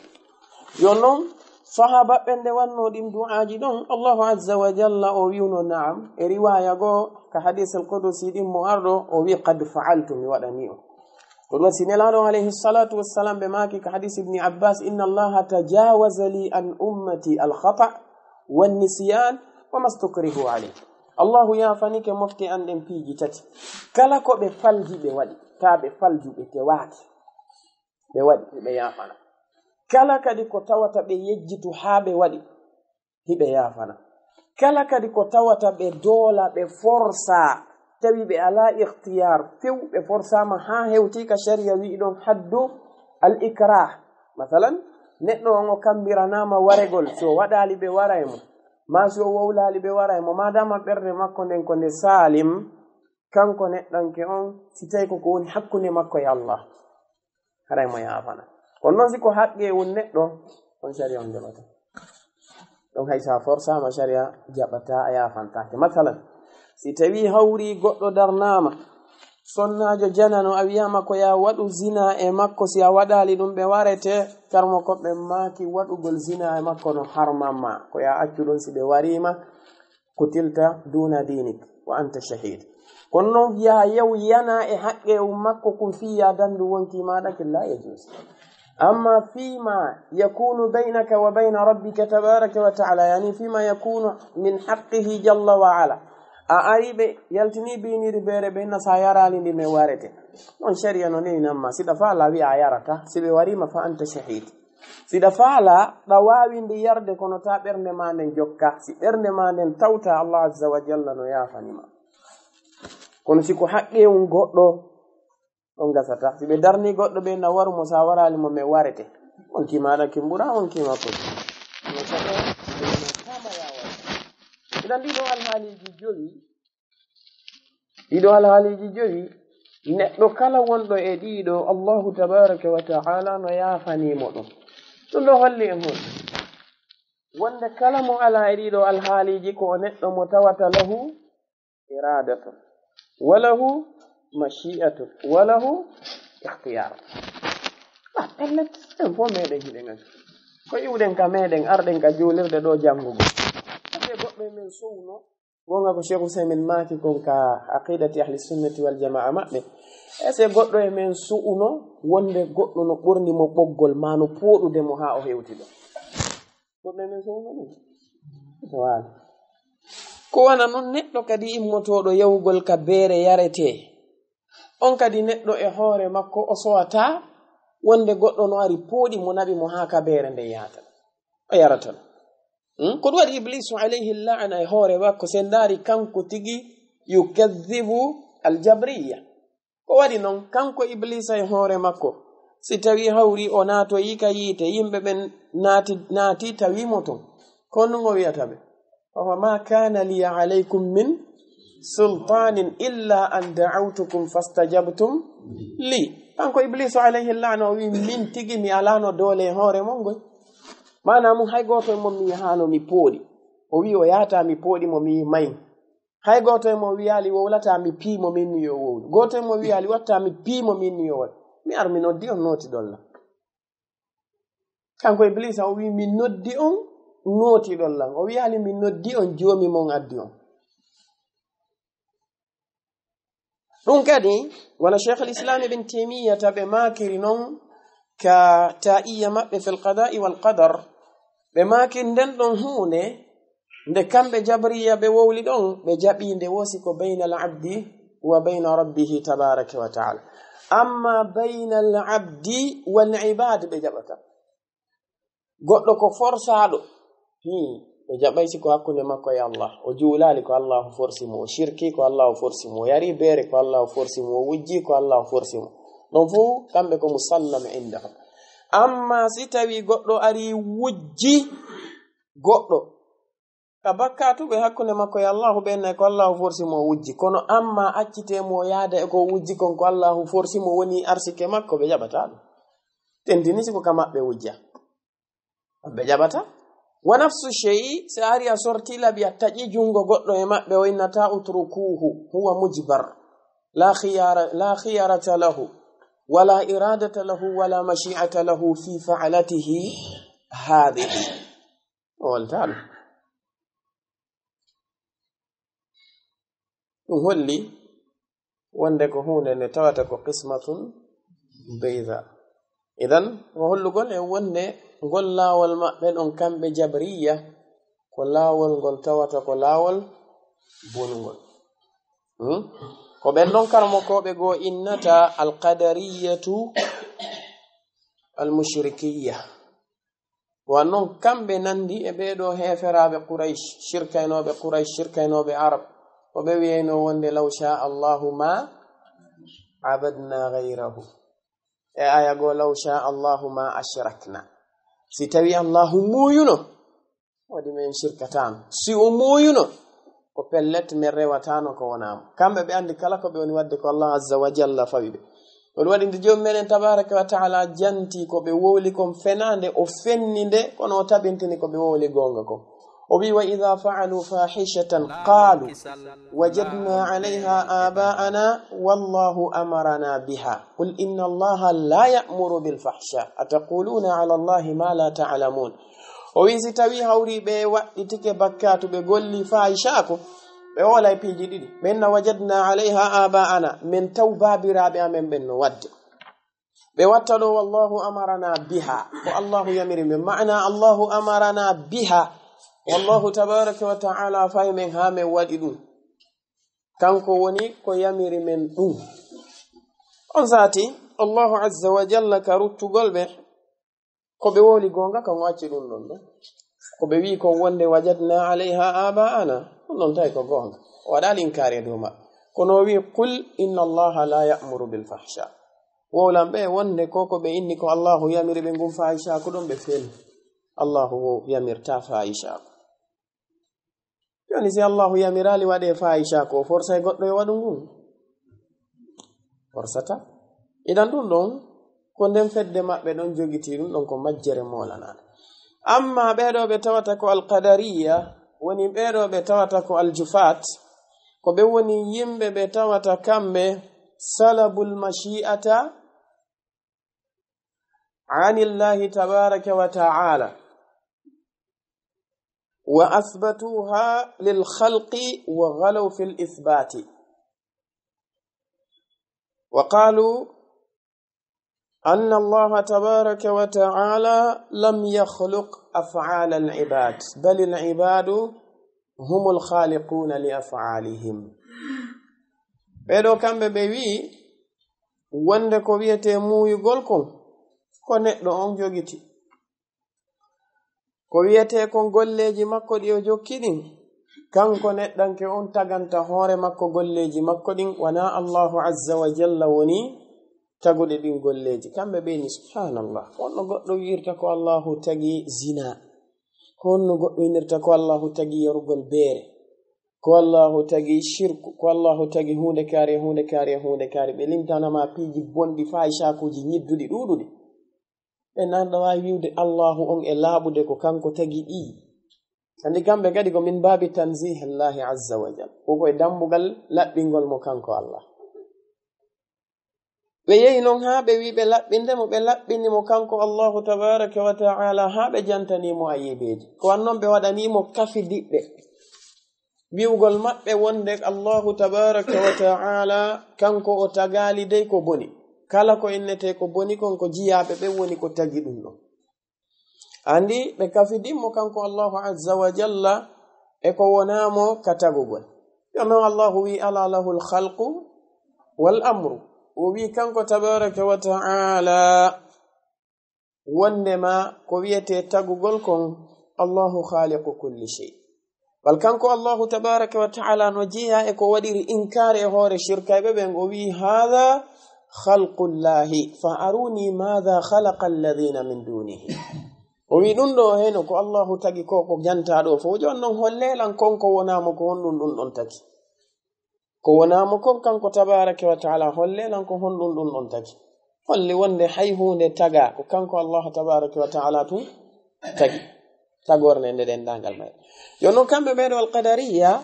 yon noon sahaba ɓe nde wanno ɗin du'aji ɗon allahu azza wa jalla o wiwno naam e riwaya goo ka hadis al qudusi ɗin mo arɗo o wi qad fa'altu mi waɗani o ko ɗum sinelaɗo alayhi salatu wassalam ɓe maki ka hadis ibni abbas inna allaha tajawaza li an ummati alkhata wannisyan wa mastukrihu alayh allahu yafanike mofte an ɗen piiji tati kala ko ɓe falji ɓe waɗi ta ɓe falju ɓe tewaki ɓe waɗi ɓe yafana kala kadi ko tawata ɓe yejjitu ha ɓe waɗi hiɓe yafana kala kadi ko tawata ɓe doola ɓe forsa tawi ɓe ala ikhtiyar few ɓe forsama ha hewtika sharia wi ɗon haddu al ikrah masalan neɗɗo on o kambiranama waregol so waɗali ɓe wara e mo ma so wowlali ɓe wara mo madama ɓerde makko nden ko nde salim kanko neɗɗanke on si tawi koko woni hakkunde makko e Allah haray mo yaafana kono noon siko haqqe woni neɗɗo on sharia on jaɓata ɗon hay sa forçama sharia jaɓata a yafantake masalan si tawi hawri goɗɗo darnama sonnajo janano a wiyama ko ya waɗu zina e makko si a waɗali ɗum ɓe warete karmo koɓe maaki waɗugol zina e makko no harmamma ko ya accu ɗum si ɓe warima kutilta duna dinik wa anta shahid kono noon ya yew yana e haqqe makko kum fiya dandu wonki maɗa killa e juusi amma fima yakunu baynaka wa bayna rabbika tabaraka wa taala yani fima yakunu min haqqihi jalla wa ala a ari ɓe yaltini biniri beere ɓe nasa yarali ndi me warete ɗon sharia no newi namma siɗa faala wi a yarata si ɓe warima fa anta shahid siɗa faala ɗa wawi ndi yarde kono ta ɓernde ma nden jokka si ɓernde ma nden tawta Allah azza wa jalla no yafanima kono siko haqqe um goɗɗo on gasata si ɓe darni goɗɗo ɓe na warumo sa warali mo me warete wonki maɗa kimbura wonki makko idan ɗiɗo alhaaliji joyi neɗɗo kala wonɗo e ɗiɗo Allahu tabaraka wa ta'ala no yafanimo ɗum ɗum ɗo holli en hon wonde kala mo ala e ɗiɗo alhaaliji ko neɗɗo mo tawata lahu iradatu walahu mashi'atu walahu ikhtiyar pellet en fo meɗen hiɗen an ko iwɗen ka meɗen arɗen ka julirde ɗo jangugo ate goɗɗo men sowno gonga ko Cheikh Usaymin maaki kon ka aqidati ahli sunnati wal jamaa maɓɓe ese goɗɗo e men su'uno wonde goɗɗo no ɓurni mo ɓoggol ma no pooɗude mo ha o hewti ɗo goɗɗo e men su'uno ɗum wala ko wana noon neɗɗo kadi immotoɗo yawgol ka beere yarete on kadi neɗɗo e hoore makko o sowata wonde goɗɗo no ari pooɗi mo naɓi mo ha ka beere nde yahata o yaratan ko ɗum waɗi iblisu alayhi la'ana e hoore makko sen ndaari kanko tigi yukadhibu aljabriya ko waɗi noon kanko iblisa e hoore makko si tawi hawri o naatoyi ka yiite yimɓe ɓen naati tawimo ton kono o wiyata ɓe ma kana liya alaykum min sultanin illa an da'awtukum fastajabtum li kanko iblisu alayhi la'ana o wi min tigi mi alano doole e hoore mon goy manamum hay goto e mon mi yahano mi pooɗi o wi o yahata mi pooɗi mo mi mayi hay goto e mo wiyali wowlata mi piimo min ni yo wowlu goto e mo wiyali watta mi piimo min ni yo wat mi ar mi noddi on nooti ɗolla kanko iblisa o wi mi noddi on nooti ɗollan o wiyali mi noddi on joomi mon addi on ɗum kadi wala cheikh l'islam ibn taymiyya taɓe makiri noon ka ta'iya maɓɓe fil qada'i wal qadar ɓe maki nden ɗon hunde nde kamɓe jabriya ɓe wowli ɗon ɓe jaɓi nde wosi ko bayna al abdi wa bayna rabbihi tabaraka wa ta'ala amma bayna al abdi wal ibad ɓe jaɓata goɗɗo ko forsaɗo ɓe jaɓay si ko hakkunde makko e Allah o juulali ko Allah forsi mo o shirki ko Allah forsi mo o yari beere ko Allah forsi mo o wujji ko Allah forsi mo ɗon fuu kamɓe ko musallam indahum amma si tawi goɗɗo ari wujji goɗɗo ka bakkatuɓe hakkunde makko e Allahu ɓenne ko Allahu forsi mo wujji kono amma accitemo yaada e ko wujji kon ko Allahu forsi mo woni arsike makko ɓe jaɓata ɗum tentini siko ka maɓɓe wujja ɓe jaɓata wa nafsu shey si ari a sorti laɓi a taƴi jungo goɗɗo e maɓɓe o innata utrukuhu huwa mujbar la khiyarata lahu wala iradata lahu wala mashi'ata lahu fi fa'alatihi hadhihi waltan ɗum holli wonde ko hunde nde tawata ko qismatun bayda idan ko hollugol e wonde ngol laawol maɓɓe ɗon kamɓe jabriya ko laawol ngol tawata ko laawol bongol ko ɓen ɗon karmokoɓe goo innata alqadariyatu almushrikiya wannon kamɓe nandi e ɓeɗo heferaɓe quraish shirkaynoɓe arab ko ɓe wiyayno wonde law sha allahu ma abadna gayrahu e aya goo law sha allahu ma ashrakna si tawi allahu muyuno wadi men shirkatano si o moyuno ko pellet men rewatano ko wonamo kambe be andi kala ko be woni wadde ko Allah azza wa jalla fawibe on wadi ndi jom menen tabaraka wa taala janti ko be wowli kom fenande o fenninde kono tabintini ko be wowli gonga ko o wi wa idha fa'alu fahishatan qalu wajadna 'alayha aba'ana wallahu amarna biha qul inna allaha la ya'muru bil fahsha ataquluna 'ala allahi ma la ta'lamun o wi si tawi hawri be wadditike bakkatu be golli fahisha ko be wala piji didi benna wajadna 'alayha aba'ana min tawbabirabe amen benno wadde be wattado wallahu amarna biha ko Allahu yamiri min ma'na Allahu amarna biha wallahu tabaraka wa ta'ala fay men ha men wadi dum kanko woni ko yamiri men dum on zati Allahu azza wa jalla karutu golbe ko be woli gonga kan wacci dum non ko be wi ko wonde wajadna 'alayha aba'ana non tay ko gonga wadal inkari do ma kono wi qul inna allaha la ya'muru bil fahsha wolam be wonde koko be inni ko Allahu yamiri be ngum fahisha ko don be fel Allahu yamirta fahisha yani si Allahu yamirali wade fahisha ko forsa goddo e wadu ngum forsata idan dum don ko ndem fedde mabbe don jogiti dum don ko majjere molana amma beedo be tawata ko alqadariyya woni beedo be tawata ko aljufat ko be woni yimbe be tawata kambe salabul mashi'ata anillahi tabaraka wa ta'ala wa athbatuha lil khalqi wa ghalaw fil ithbati wa qalu anna allaha tabaraka wa ta'ala lam yakhluq af'al al ibad bal al ibadu hum al khaliqun li af'alihim bedo kambe be wi wonde ko wiete muyugol ko neddo on jogiti ko wiete ko golleji makko di o jokkidin kanko neddanke on taganta hore makko golleji makko din wana Allahu azza wa jalla woni tagude din golleji kambe be ni subhanallah wonno goddo wirta ko Allahu tagi zina honno goddo wirta ko Allahu tagi yarugol beere ko Allahu tagi shirku ko Allahu tagi hunde kare be limtana ma piji bondi fahisha kuji nyiddudi dududi e nanda wa wiude Allahu on e laabude ko kanko tagi andi kambe gadi ko min babi tanzih Allah azza wa jalla ko e dambugal labbingol mo kanko Allah be yeyi non ha be wi be labbinde mo be labbini mo kanko Allahu tabaraka wa ta'ala ha be jantani mo ayibeji ko wannon be wadani mo kafi dibbe biwgol mabbe wonde Allahu tabaraka wa ta'ala kanko o tagali dey ko boni kala ko innete ko boni kon ko jiyabe be woni ko tagi dum no andi be kafidimmo kanko Allahu azza wa jalla e ko wonamo katagugol yono Allahu wi ala lahul khalqu wal amru o wi kanko tabaraka wa ta'ala wondema ko wiete tagugol kon Allahu khaliqu kulli shay bal kanko Allahu tabaraka wa ta'ala no jiya e ko wadiri inkare hore shirkaybe be go wi hadha khalqullahi fa aruni madha khalaqa alladhina min dunihi o wi dum do heno ko Allahu tagi ko janta do fo jonnon hollelan konko wonamo ko hondun dun don tagi ko wonamo kon kanko tabaraka wa ta'ala hollelan ko hondun dun don tagi holli wonde hayhunde taga ko kanko Allah tabaraka wa ta'ala tu tagi tagorne den dangal may jonnon kambe be do alqadariyya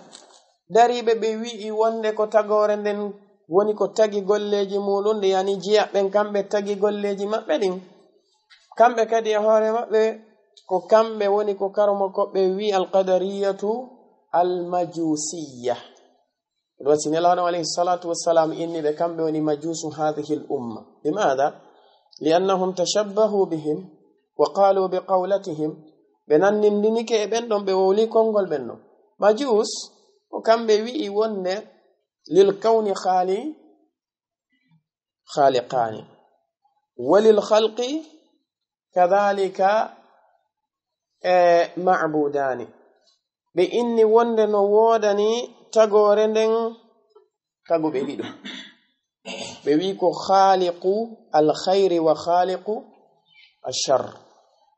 daribe be wi wonde ko tagore den woni ko tagi golleji mudun de yani jiya ben kambe tagi golleji mabbe din kambe kadi hore mabbe ko kambe woni ko karomo ko be wi alqadariyatu almajusiyya do sinelano alayhi salatu wassalam inni be kambe woni majusu hadhihi al-umma limadha li'annahum tashabbahu bihim wa qalu biqawlatihim benannindinike ben don be woli kongol benno majus ko kambe wi wonde للكون خالقان وللخلق كذلك معبودان بإني وندن وودني تغورندن تغو بيدو بيكو خالق الخير وخالق الشر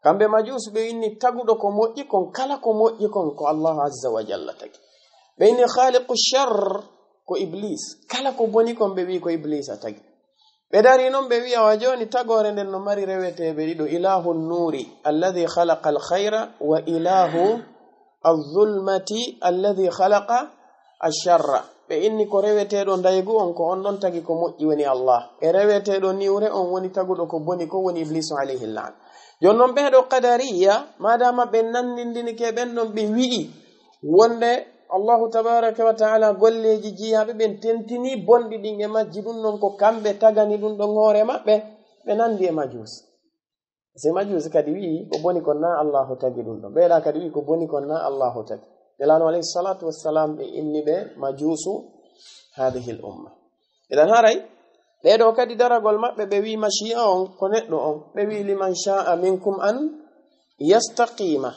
kamɓe majus ɓe inni taguɗo ko moƴƴi kon kala ko moƴƴi kon ko allahu azza wa jalla tagi ɓe inni khaliqu shar ko iblis kala ko boni kon ɓe wi ko iblis a tagi ɓe dari noon ɓe wiya wa joni tagore nden no mari reweteɓe ɗiɗo ilahu nuri alladi khalaqa alkhayra wa ilahu alzulmati alladi khalaqa alsharra ɓe inni ko reweteɗo daygu on ko on ɗon tagi ko moƴƴi woni allah e reweteɗo niwre on woni taguɗo ko boni ko woni iblisu alayhi llan jon noon ɓeɗo qadariya madama ɓe nandindinike ɓen ɗon ɓe wi'i wonde allahu tabaraka wa taala golleji jiyaɓe ɓen tentini bonɗi ɗin e majji ɗum noon ko kamɓe tagani ɗum ɗon hoore maɓɓe ɓe nandi e majusi se majusi kadi wi'i ko boni kon na allahu tagi ɗum ɗon ɓeeɗa kadi wi'i ko boni kon na allahu tagi nelano alayhi salatu wassalam ɓe inni ɓe majusu hadihi l umma iɗan haray ɓeɗo kadi daragol maɓɓe ɓe wi machia on ko neɗɗo on ɓe wi liman sha'a minkum an yastaqima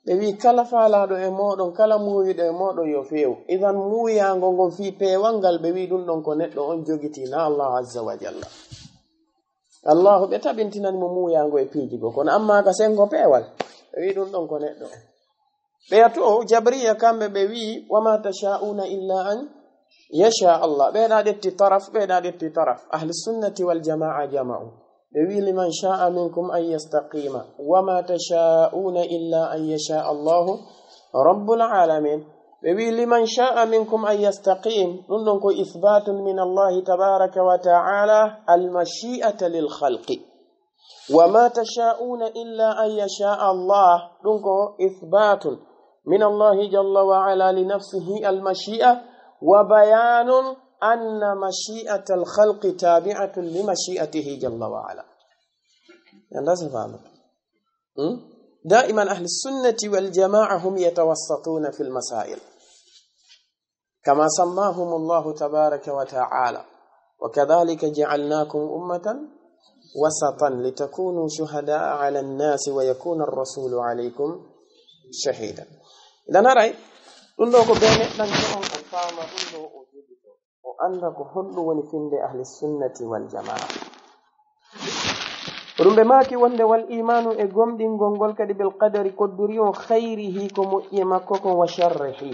ɓe wi kala faalaɗo e moɗon kala muuyiɗo e moɗon yo feew idan muuyago ngon fi peewal ngal ɓe wi ɗum ɗon ko neɗɗo on jogiti na allahu azza wa jalla allahu ɓe tabintinani mo muuyago e piijigo kono amma ka sengo peewal ɓe wi ɗum ɗon ko neɗɗo on ɓeya to jabriya kamɓe ɓe wi wama tasha'una illa an yasha allah ɓeɗa ɗetti taraf ahli sunnati wal jama'a jama'u ɓe wi liman sha'a minkum an yastaqima wama tasha'una illa an yasha allahu rabbul alamin ɓe wi liman sha'a minkum an yastaqim ɗum ɗon ko ithbatun min allahi tabaraka wa ta'ala almashi'ata lil khalqi wama tasha'una illa an yasha allah ɗum ko ithbatun min allahi jalla wa ala li nafsihi almashi'a wa bayanun أن مشيئة الخلق تابعة لمشيئته جل وعلا دائما أهل السنة والجماعة هم يتوسطون في المسائل كما سماهم الله تبارك وتعالى وكذلك جعلناكم أمة وسطا لتكونوا شهداء على الناس ويكون الرسول عليكم شهيدا إذا نرى أنه بين ننجم أفهم أنه anda ko honɗum woni finde ahli sunnati wal jamaa ɗum ɓe maaki wonde wal imanu e gomɗingol ngol kadi bil qadari kodduri on khayrihi ko moƴƴi makko kon wa sharrihi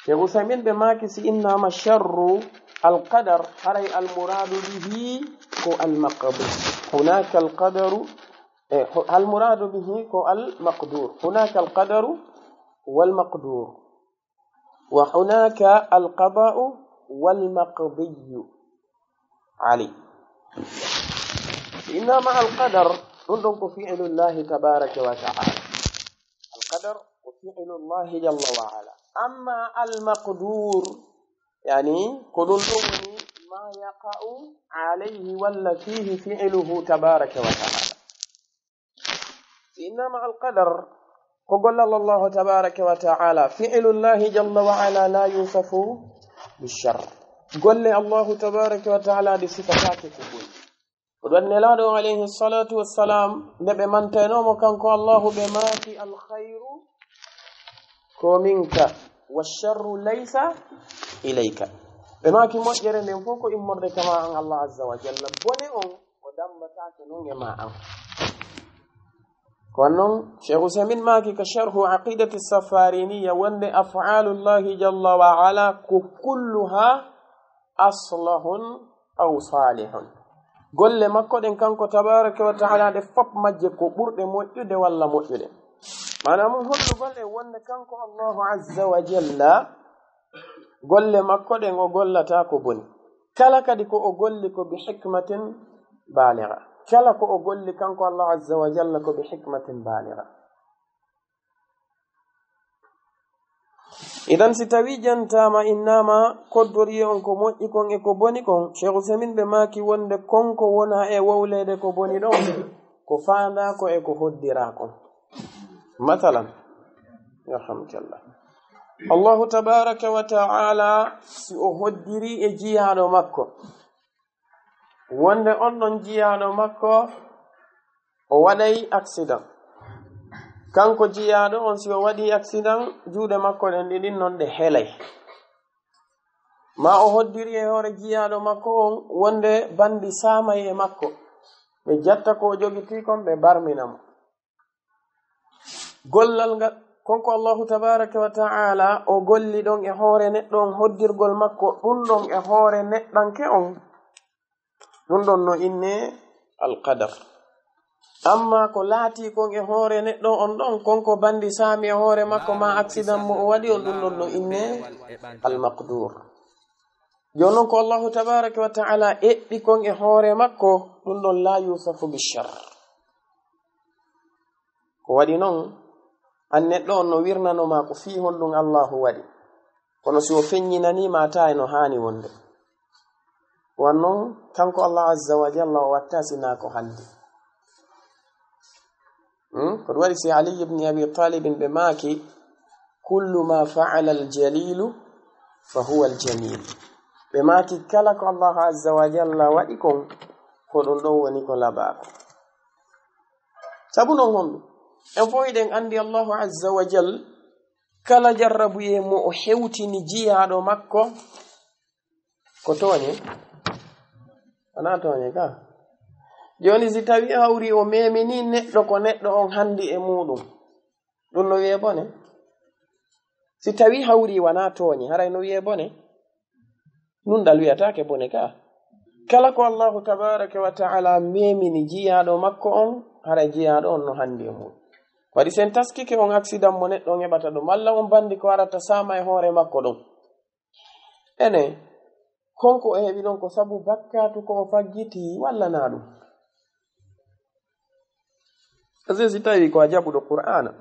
cheikh usaymin ɓe maaki si innama sharru alqadar haray almuradu bihi ko almaqdur hunaka alqadaru almuradu bihi ko almaqdur hunaka alqadaru walmaqdur wa hunaka alqada'u والمقضي علي إنما القدر ننظر فعل الله تبارك وتعالى القدر وفعل الله جل وعلا أما المقدور يعني كل ما يقع عليه ولا فيه فعله تبارك وتعالى إنما القدر قل الله تبارك وتعالى فعل الله جل وعلا لا يوصف بالشر قل الله تبارك وتعالى بصفاتك كبير ودن لادو عليه الصلاة والسلام نبي من تنوم كانكو الله بما في الخير كومنك والشر ليس إليك بما كي مجر نفوك إمر كما عن الله عز وجل بنيهم ودم بتاكنون يماء كونون شيخ سمين ماكي كشرح عقيدة السفارينية وند أفعال الله جل وعلا كلها أصلح أو صالح قل لما قد كانكو تبارك وتعالى دفب مجيكو برد موجود ولا موجود معنى من هدو قل وند كانكو الله عز وجل قل لما قد قل تاكو بني كلا كدكو قل لكو بحكمة بالغة kala ko o golli kanko Allah azza wa jalla ko bi hikmatin baligha idan si tawi jantama innama koddori on ko moƴƴi kon e ko boni kon cheikh usamin ɓe maaki wonde konko wona e wowlede ko boni ɗon ko faanda ko e ko hoddira kon mathalan yarhamukallah allahu tabaraka wa ta'ala si o hoddiri e jiyaɗo makko wonde on ɗon jiyaɗo makko o waɗay accident kanko jiyaɗo on si o waɗi accident juuɗe makko ɗen ɗiɗin noon ɗe helay ma o hoddiri e hoore jiyaɗo makko on wonde bandi samay e makko ɓe jatta ko o jogiti kon ɓe barminamo gollal ngal konko Allahu tabaraka wa ta'ala o golli ɗon e hoore neɗɗo on hoddirgol makko ɗum ɗon e hoore neɗɗanke on ɗum ɗon no inne alqadar. amma ko laati kon e hoore neɗɗo on ɗon konko bandi saami e hoore makko ma accident mo o waɗi on ɗum ɗon no inne almaqdur. joni noon ko Allahu tabaraka wa ta'ala eɓɓi kon e hoore makko ɗum ɗon la yusafu bishar. ko waɗi noon an neɗɗo on no wirnanoma ko fii honɗum Allahu waɗi kono si o feññinanima ta e no haani wonde wan noon kanko Allah azza wa jalla o watta sina ko haldi. ko ɗum waɗi si Ali ibn Abi Talib ɓe maaki kullu ma fa'ala aljalilu fa huwa aljamil. ɓe maaki kala ko Allah azza wa jalla waɗi kon ko ɗum ɗon woni ko labaako. sabu non honɗum en fo eɗen andi Allahu azza wa jal kala jarrabuye mo o hewtini jiyaɗo makko ko tooñe wona tooñe ka. joni si tawi hawri o memini neɗɗo ko neɗɗo on handi e muɗum ɗum no wiye bone. si tawi hawri wona tooñe haray no wiye bone nun dal wiyatake bone ka. kala ko Allahu tabaraka wa ta'ala memini jiyaɗo makko on haray jiyaɗo on no handi e muɗum. waɗi sen taskike on accident mo neɗɗo on heɓata ɗum malla on bandi ko warata sama e hoore makko ɗum ene konko o heɓi ɗon ko sabu bakkatu ko o faggiti walla na ɗum. si tawi ko a jaɓuɗo qur'ana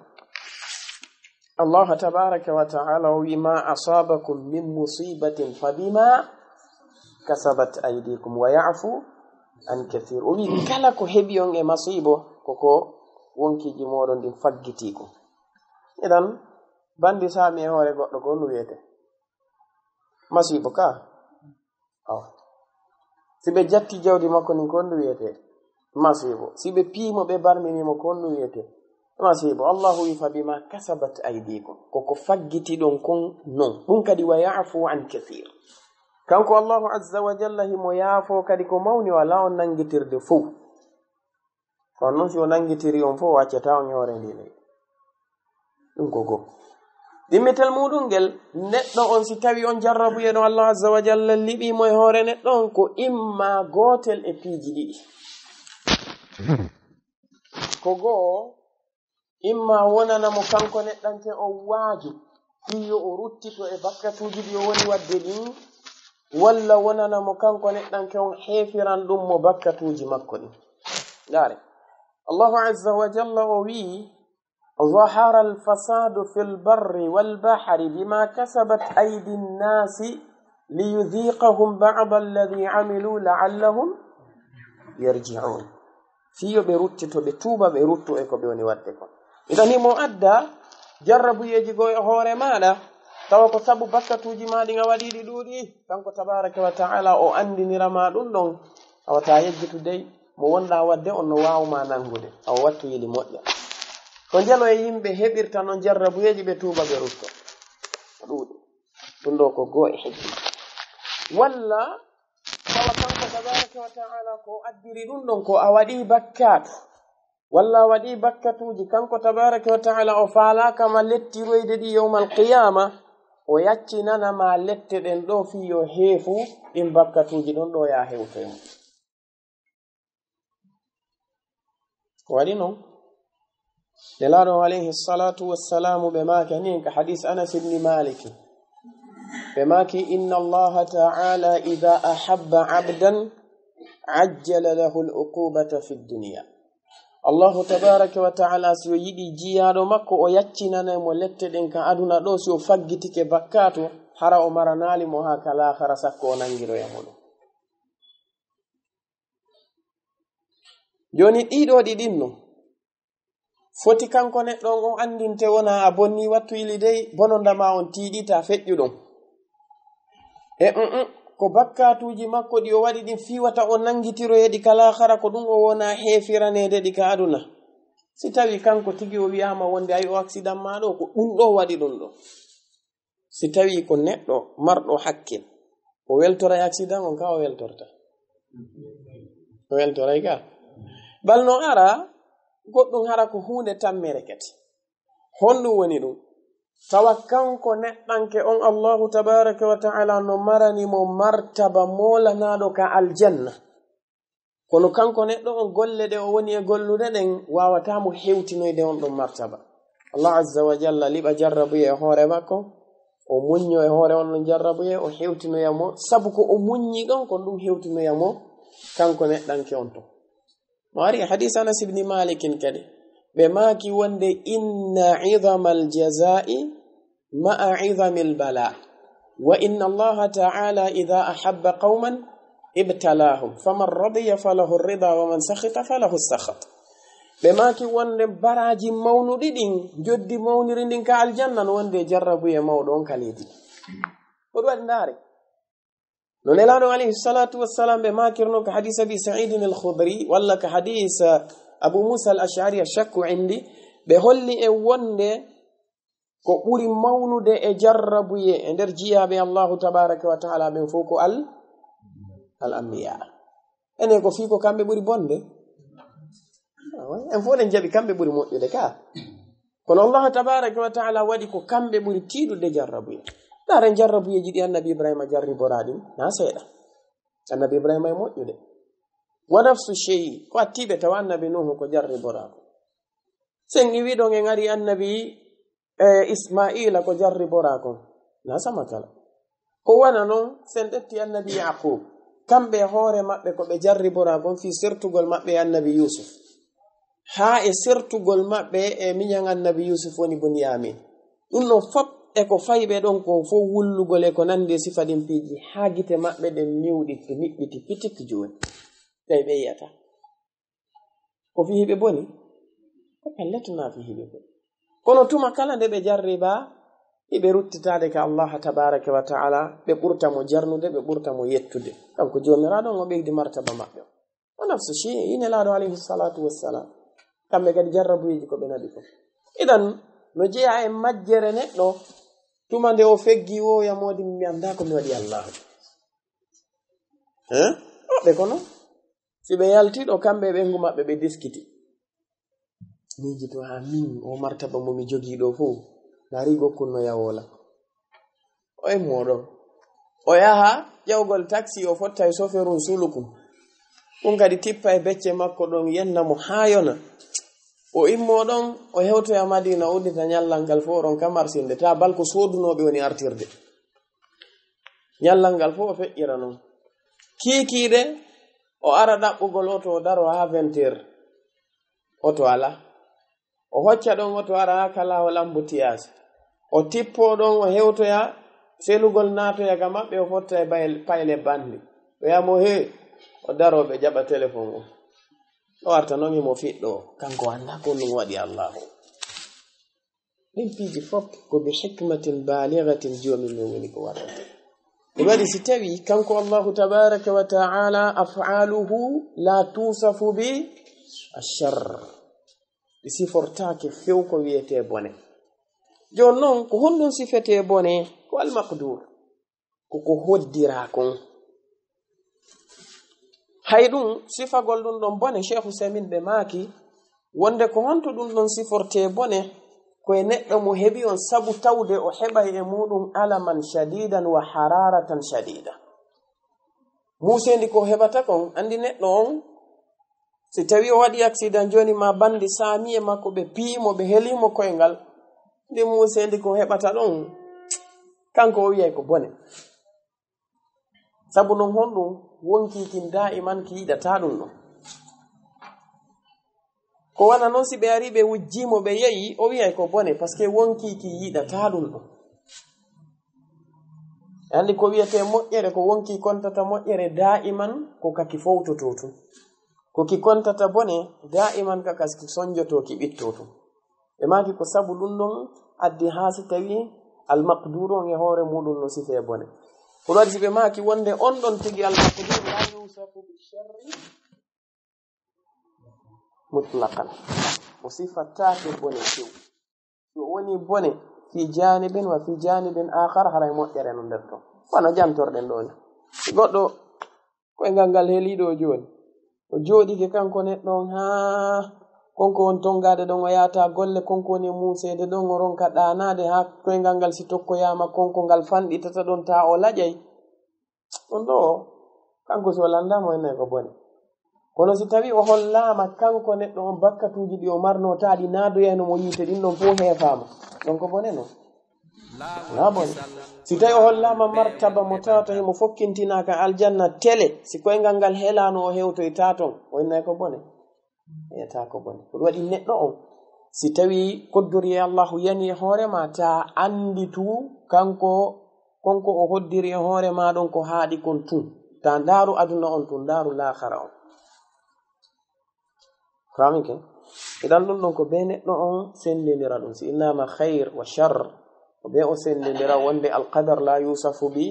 Allah tabaraka wa ta'ala o wi ma asabakum min musibatin fa bima kasabat aydikum wa ya'fu an kathir. o wi kala ko heɓi on e masibo koko wonkiji moɗon ɗin faggitiko. idan bandi saami e hoore goɗɗo ko no wiyete masibo ka. si ɓe jatti jawdi makko nin ko no wiyete masibo. si ɓe piimo ɓe barminimo ko no wiyete masibo. Allahu wi fa bima kasabat aydikum koko faggiti ɗon kon non ɗum kadi wa ya'fu an kathir. kanko Allahu azza wa jalla himo yaafo kadi ko mawni wala on nangitirde fof. kono noon si o nangitiri on fof waccata on hoore ndi ley ɗum ko goo. ɗimmitel muɗum ngel neɗɗo on si tawi on jarrabuye no Allah azza wa jalla liɓimo e hoore neɗɗo on ko imma gotel e piiji ɗiɗi. ko goo imma wonanamo kanko neɗɗanke o waaju fiyo o ruttito e bakkatuji ɗi o woni wadde ɗin walla wonanamo kanko neɗɗanke on heefiran ɗum mo bakkatuji makko ɗin. ndaare Allahu azza wa jalla o wi ظهر الفساد في البر والبحر بما كسبت أيدي الناس ليذيقهم بعض الذي عملوا لعلهم يرجعون. fiyo ɓe ruttito ɓe tuuba ɓe rutto e ko ɓe woni wadde kon. idan himo adda jarrabuyeji go e hoore maɗa tawa ko sabu bakkatuji ma ɗi a waɗiɗi ɗuuɗi kanko tabaraka wa ta'ala o andinirama ɗum ɗon a wata yejjitudey mo wonɗa wadde on no wawma nangude awa wattu yili moƴƴa. ko jalo e yimɓe heɓirta noon jarrabuyeji ɓe tuuba ɓe rutto ɗuuɗi ɗum ɗo ko goo e heddi. walla tawa kanko tabaraka wa ta'ala ko addiri ɗum ɗon ko a waɗi bakkatu walla a waɗi bakkatuji kanko tabaraka wa ta'ala o faalakama lettiroyde ɗi yawmal qiyama o yaccinanama lette ɗen ɗo fiyo heefu ɗin bakkatuji ɗon ɗo ya hewtoymo. ko waɗi noon nelaɗo alayhi salatu wassalamu ɓe maaki ni ka hadis Anas ibn Malik ɓe maaki inna allaha ta'ala idha ahabba abdan ajjala lahu al-uqubata fi dunya. Allahu tabaraka wa ta'ala si o yiɗi jiyaɗo makko o yaccinanaymo lette ɗen ka aduna ɗo si o faggitike bakkatu hara o maranali mo ha kalahara sakko o nangiro e muɗum. joni ɗiɗo ɗiɗinno foti kanko neɗɗo on andinte wona a bonni wattu ili dey bonondama on tiiɗita feƴƴuɗon e ko bakkatuji makko ɗi o waɗi ɗin fiwata o nangitiro heɗi kalahara ko ɗum o wona heefiranede ɗi ka aduna. si tawi kanko tigi o wiyama wonde ayi o accident maɗo ko ɗum ɗo waɗi ɗum ɗo. si tawi ko neɗɗo marɗo hakkil o weltora accident on ka o weltorta o weltoray ka balno ara goɗɗum hara ko hunde tammere kete honɗum woni ɗum tawa kanko neɗɗanke on allahu tabaraka wa ta'ala no maranimo martaba molanaɗo ka aljanna, kono kanko neɗɗo on golle ɗe o woni e gollude ɗen wawatamo hewtinoyde on ɗum martaba. Allah azza wa jalla liɓa jarrabuye e hoore makko, o muñño e hoore on no jarrabuye, o hewtinoyamo sabu ko o muññi ɗon kon ɗum hewtinoyamo kanko neɗɗanke on to. mo wari hadis Anas ibn Malikin kadi ɓe maaki wonde inna idama aljazai ma'a idami albala wa inna allaha ta'ala idha ahabba qauman ibtalahum faman radiya falahu rida wa man sakhita falahu sakhat. ɓe maaki wonde baraji mawnuɗi ɗin joddi mawniri ndin ka aljanna no wonde jarrabuye mawɗo on kalidi. ko ɗum waɗi ndaare no nelaɗo alayhi salatu wassalam ɓe makirno ka hadis abi sa'idin al-khudri walla ka hadis abu musa al-ash'ari ashakku indi ɓe holli e wonde ko ɓuri mawnude e jarrabuye e nder jiyaɓe allahu tabaraka wa ta'ala ɓen fof ko al-anbiya. enen ko fii ko kamɓe ɓuri bonde en fof en jaɓi kamɓe ɓuri moƴƴude ka, kono allah tabaraka wa ta'ala waɗi ko kamɓe ɓuri tiiɗude jarrabuye. ɗaren jarrabuyeji ɗi annabi ibrahima jarriboraɗi na seeɗa. annabi ibrahima e moƴƴude wa nafsu shey ko attiɓe tawa annabi nuhu ko jarriborako. sen iwiɗon en ari annabi ismaila ko jarriborako na sama kala. ko wana noon sen ɗetti annabi yaqub kamɓe hoore maɓɓe ko ɓe jarriborakon fi sertugol maɓɓe e annabi yusuf, ha e sertugol maɓɓe e miñan annabi yusuf woni bunyamin. ɗum ɗo fop e ko fayɓe ɗon ko fo wullugol e ko nandi e sifa ɗin piiji ha gite maɓɓe ɗen niwɗi niɓɓiti pitik joni tawi ɓe yiyata ko fi hiɓe boni ko pelletuna fi hiɓe boni. kono tuma kala nde ɓe jarriba hiɓe ruttitade ka allah tabaraka wa ta'ala ɓe ɓurtamo jarnude ɓe ɓurtamo yettude kanko jomiraɗo o ɓeydi martaba maɓɓe o nafsu shi ine laaɗo alayhi salatu wassalam kamɓe kadi jarrabuyeji ko ɓe naɗi ko. idan no jeeya e majjere neɗɗo tuma nde o feggi woyamodi mi anda ko mi waɗi allah ɓe kono si ɓe yaltiɗo kamɓe ɓengu maɓɓe ɓe diskiti miji to ha min o martaba momi jogii ɗo fo dari gokkunno yawola o e moɗon o yaha ƴawgol taxi o fotta e soferum sulukum ɗum kadi tippa e becce makko ɗon yennamo ha yona o immoɗon o hewtoya madina o uddita ñallal ngal fo oɗon kamarsinde ta balko sodunoɓe woni artirde ñallal ngal fo o feƴƴira noon kiikiɗe o ara ɗaɓɓugol oto o daro ha 20 heures oto ala o hocca ɗon oto ara ha kalawol embouteillage o tippo ɗon o hewtoya selugol natoya ka maɓɓe o fotta e payle bandi o yamo he o daroɓe jaɓa téléphone o o arta noon himo fiɗɗo kanko anda ko ɗum waɗi allahu. ɗin piiji fop ko bi hikmatin baligatin jomi min woni ko waɗata e waɗi si tawi kanko allahu tabaraka wa ta'ala af'aluhu la tusafu bi ashar ɗi sifortake few ko wiyete bone. jon noon ko honɗum sifete bone ko almaqdur koko hoddira kon. hay ɗum sifagol ɗum ɗon bone cheikh usamin ɓe maaki wonde ko honto ɗum ɗon siforte bone koye neɗɗo mo heɓi on sabu tawde o heɓay e muɗum alaman shadidan wa hararatan shadida. musendi ko heɓata kon andi neɗɗo on si tawi o waɗi accident joni ma bandi saamiye makko ɓe piimo ɓe helimo koyngal ndi musendi ko heɓata ɗon kanko o wiyay ko bone sabu non honɗum wonkikin da'iman ki yiɗata ɗum ɗon. ko wana noon si ɓe ari ɓe wujjimo ɓe yeyi o wiyay ko bone par ce que wonkiki yiɗata ɗum ɗon. andi ko wiyete moƴƴere ko wonki kontata moƴƴere da'iman ko kaki fowtototu ko ki kontata bone da'iman ka kaski sonjotoki ɓittotu. ɓe maki ko sabu ɗum ɗon addi ha si tawi almaqduru on e hoore muɗum no sife bone ko waɗi si ɓe maki wonde on ɗon tigi almaqduru la yusafu bi sharri mutlaqan o sifatake bone few so woni bone fi janibin wa fi janibin akhar haray moƴƴere no nder ton wano jantorɗen ɗoni goɗɗo koye ngal ngal heliɗo joni o jooɗike kanko neɗɗo on ha konko won tongade ɗon o yata golle konko woni musede ɗon o ronka ɗanade ha koyngal ngal si tokkoyama konko ngal fanɗitata ɗon ta o laƴay ɗon ɗo kanko so landama o ennayi ko bone kono si tawi o hollama kanko neɗɗo on bakkatuji ɗi o marno taɗi nadoyano mo yite ɗin ɗon fo hefama ɗon ko bone non na bone si tawi o hollama martaba mo tawata himo fokkintinaka aljanna télé si koyngal ngal helano o hewtoyta ton o ennayi ko bone eyata ko bone ko ɗum waɗi neɗɗo on si tawi koddori e allahu yani e hoorema ta anditu konko o hoddiri e hoore maɗon ko haaɗi kon tun ta ndaaru aduna on tun ndaaru lahara on famike idan ɗum ɗon ko be neɗɗo on sendidira ɗum si innama khayr wa shar ko be o sendidira wonde alqadar la yusafu bi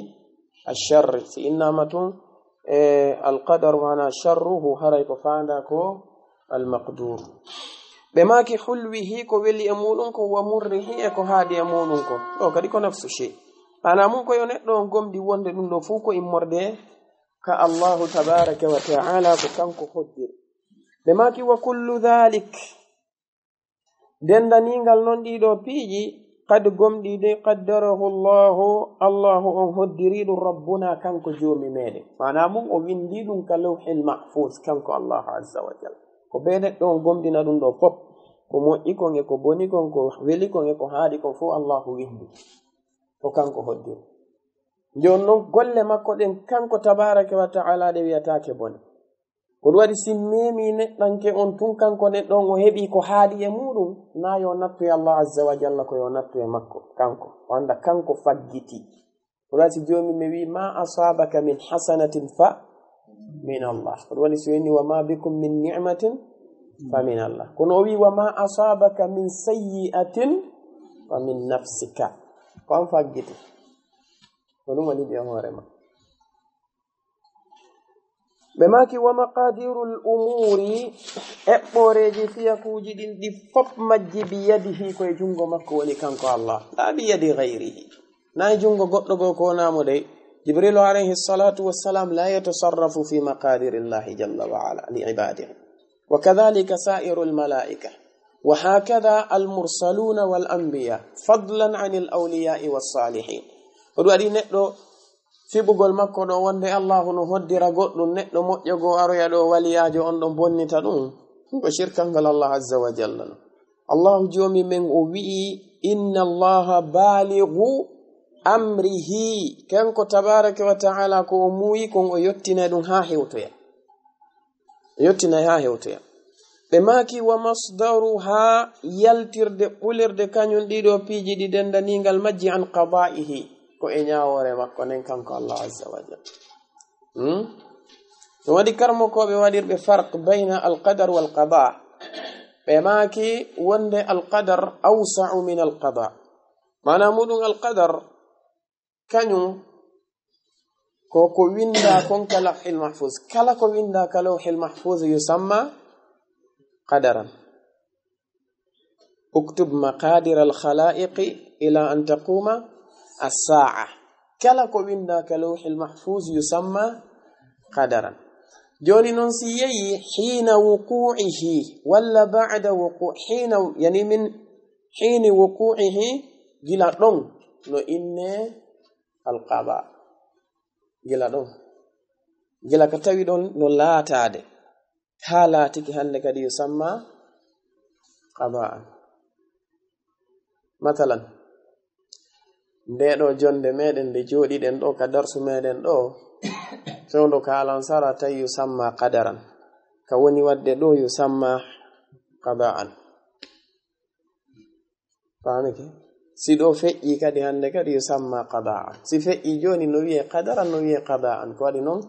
alsharri si innama tun alqadar wana sharruhu haray ko fanda ko almaqdur ɓe maki hulwihi ko weli e muɗum ko wa murrihi e ko haaɗi e muɗum ko ɗo kadi ko nafsu shay ana mum koyo neɗɗo on gomɗi wonde ɗum ɗo fuu ko immorde ka allahu tabaraka wa ta'ala ko kanko hoddiri ɓe maki wa kullu dhalik dendanigal non ɗiɗo piiji qad gomɗide qaddarahu allahu on hoddiri ɗum rabbuna kanko joomi meɗen mana mum o windi ɗum ka lawhil mahfuz kanko allahu azza wa jalla ko be neɗɗo on gomɗina ɗum ɗo fop ko moƴƴi kon e ko boni kon ko weli kon e ko haaɗi kon fo allahu windi ko kanko hoddiri jon noon golle makko ɗen kanko tabaraka wa ta'ala ɗe wiyatake bone ko ɗum waɗi si memi neɗɗanke on tun kanko neɗɗo on o heɓi ko haaɗi e muɗum na yo nattu e allah azza wa jalla ko yo nattu e makko kanko o anda kanko faggiti ko ɗum waɗi si jomum mi wi ma asabaka min hasanatin fa min allah ko ɗum waɗi so weni wa ma bikum min ni'matin fa min allah kono o wi wa ma asabaka min sayyi'atin fa min nafsika ko an faggiti ko ɗum woni ɓe hoorema ɓe maki wa maqadirul umuri eɓɓoreji fiyakuji ɗin ɗi fop majji biyadihi koye jungo makko woni kanko allah la biyadi gayrihi na e jungo goɗɗo go ko wonamo dey jibril alayhi salatu wassalam la yatasarrafu fi maqadiri llahi jalla wa ala li ibadihi wa kadhalika sa'iru lmalaika wa hakadha almursaluna wal anbiya fadlan an al awliya'i wassalihin ko ɗum waɗi neɗɗo fiɓugol makko ɗo wonde allahu no hoddira goɗɗum neɗɗo moƴƴo go aroya ɗo waliyajo on ɗo bonnita ɗum ko shirkangal allah azza wa jalla no allahu jomi men o wi'i inna allaha balighu amrihi kanko tabaraka wa ta'ala ko o muyi kon o yottina ɗum ha hewtoya ɓe maki wa masdaruha yaltirde ɓulirde kañum ɗiɗo piiji ɗi dendanigal majji an qada'ihi ko e ñawore makko nen kanko allah azza wa jalla no waɗi karmokoɓe waɗirɓe farq bayna alqadar walqada ɓe maki wonde alqadar awsa'u min alqada mana muɗum alqadar kañum ko winda kon ka lawhil mahfuz kala ko winda ka lawhil mahfuz yusamma qadaran uktub maqadir alkhalaiqi ila an taquma as-sa'a kala ko winda ka lawhil mahfuz yusamma qadaran joni non si yeyi hina wuqu'ihi walla ba'da hina yani min hini wuqu'ihi gila ɗon no inne alqaba gila ɗon gila ka tawi ɗon no laatade ha laatiki hande kadi yusamma qaba'an matalan ndeɗo jonde meɗen nde joɗiɗen ɗo ka darsu meɗen ɗo fewndo ka alansara tawi yusamma qadaran ka woni wadde ɗo yusamma qada'an famike si ɗo feƴƴi kadi hande kadi yusamma qada'an si feƴƴi joni no wiye qadaran no wiye qada'an ko waɗi noon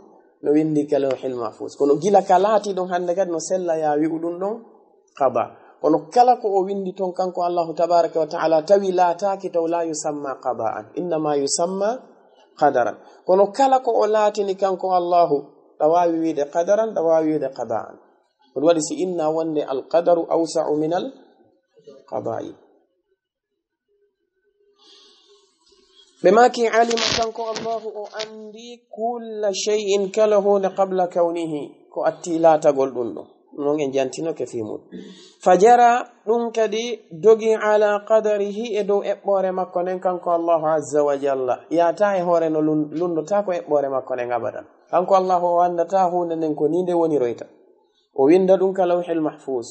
no windi ka lawhil mahfuz kono gila ka laati ɗon hande kadi no sella ya wi'u ɗum ɗon qada kono kala ko o windi ton kanko allahu tabaraka wa ta'ala tawi laataki taw la yusamma qada'an innama yusamma qadaran kono kala ko o laatini kanko allahu ɗa wawi wiide qadaran ɗa wawi wiide qada'an ko ɗum waɗi si inna wonde alqadaru awsa'u min al qada'i ɓe maki alima kanko allahu o andi kulla shay'in kala hunde qabla kawnihi ko atti laatagol ɗum ɗo non en jantino ke fimud fajara ɗum kadi dogi ala qadarihi e dow eɓɓore makko nden kanko allahu azza wa jalla yata e hoore no lundota ko eɓɓore makko nden abadan kanko allahu o wandata hunde nden ko ni nde woniroyta o winda ɗum ka lawhil mahfuz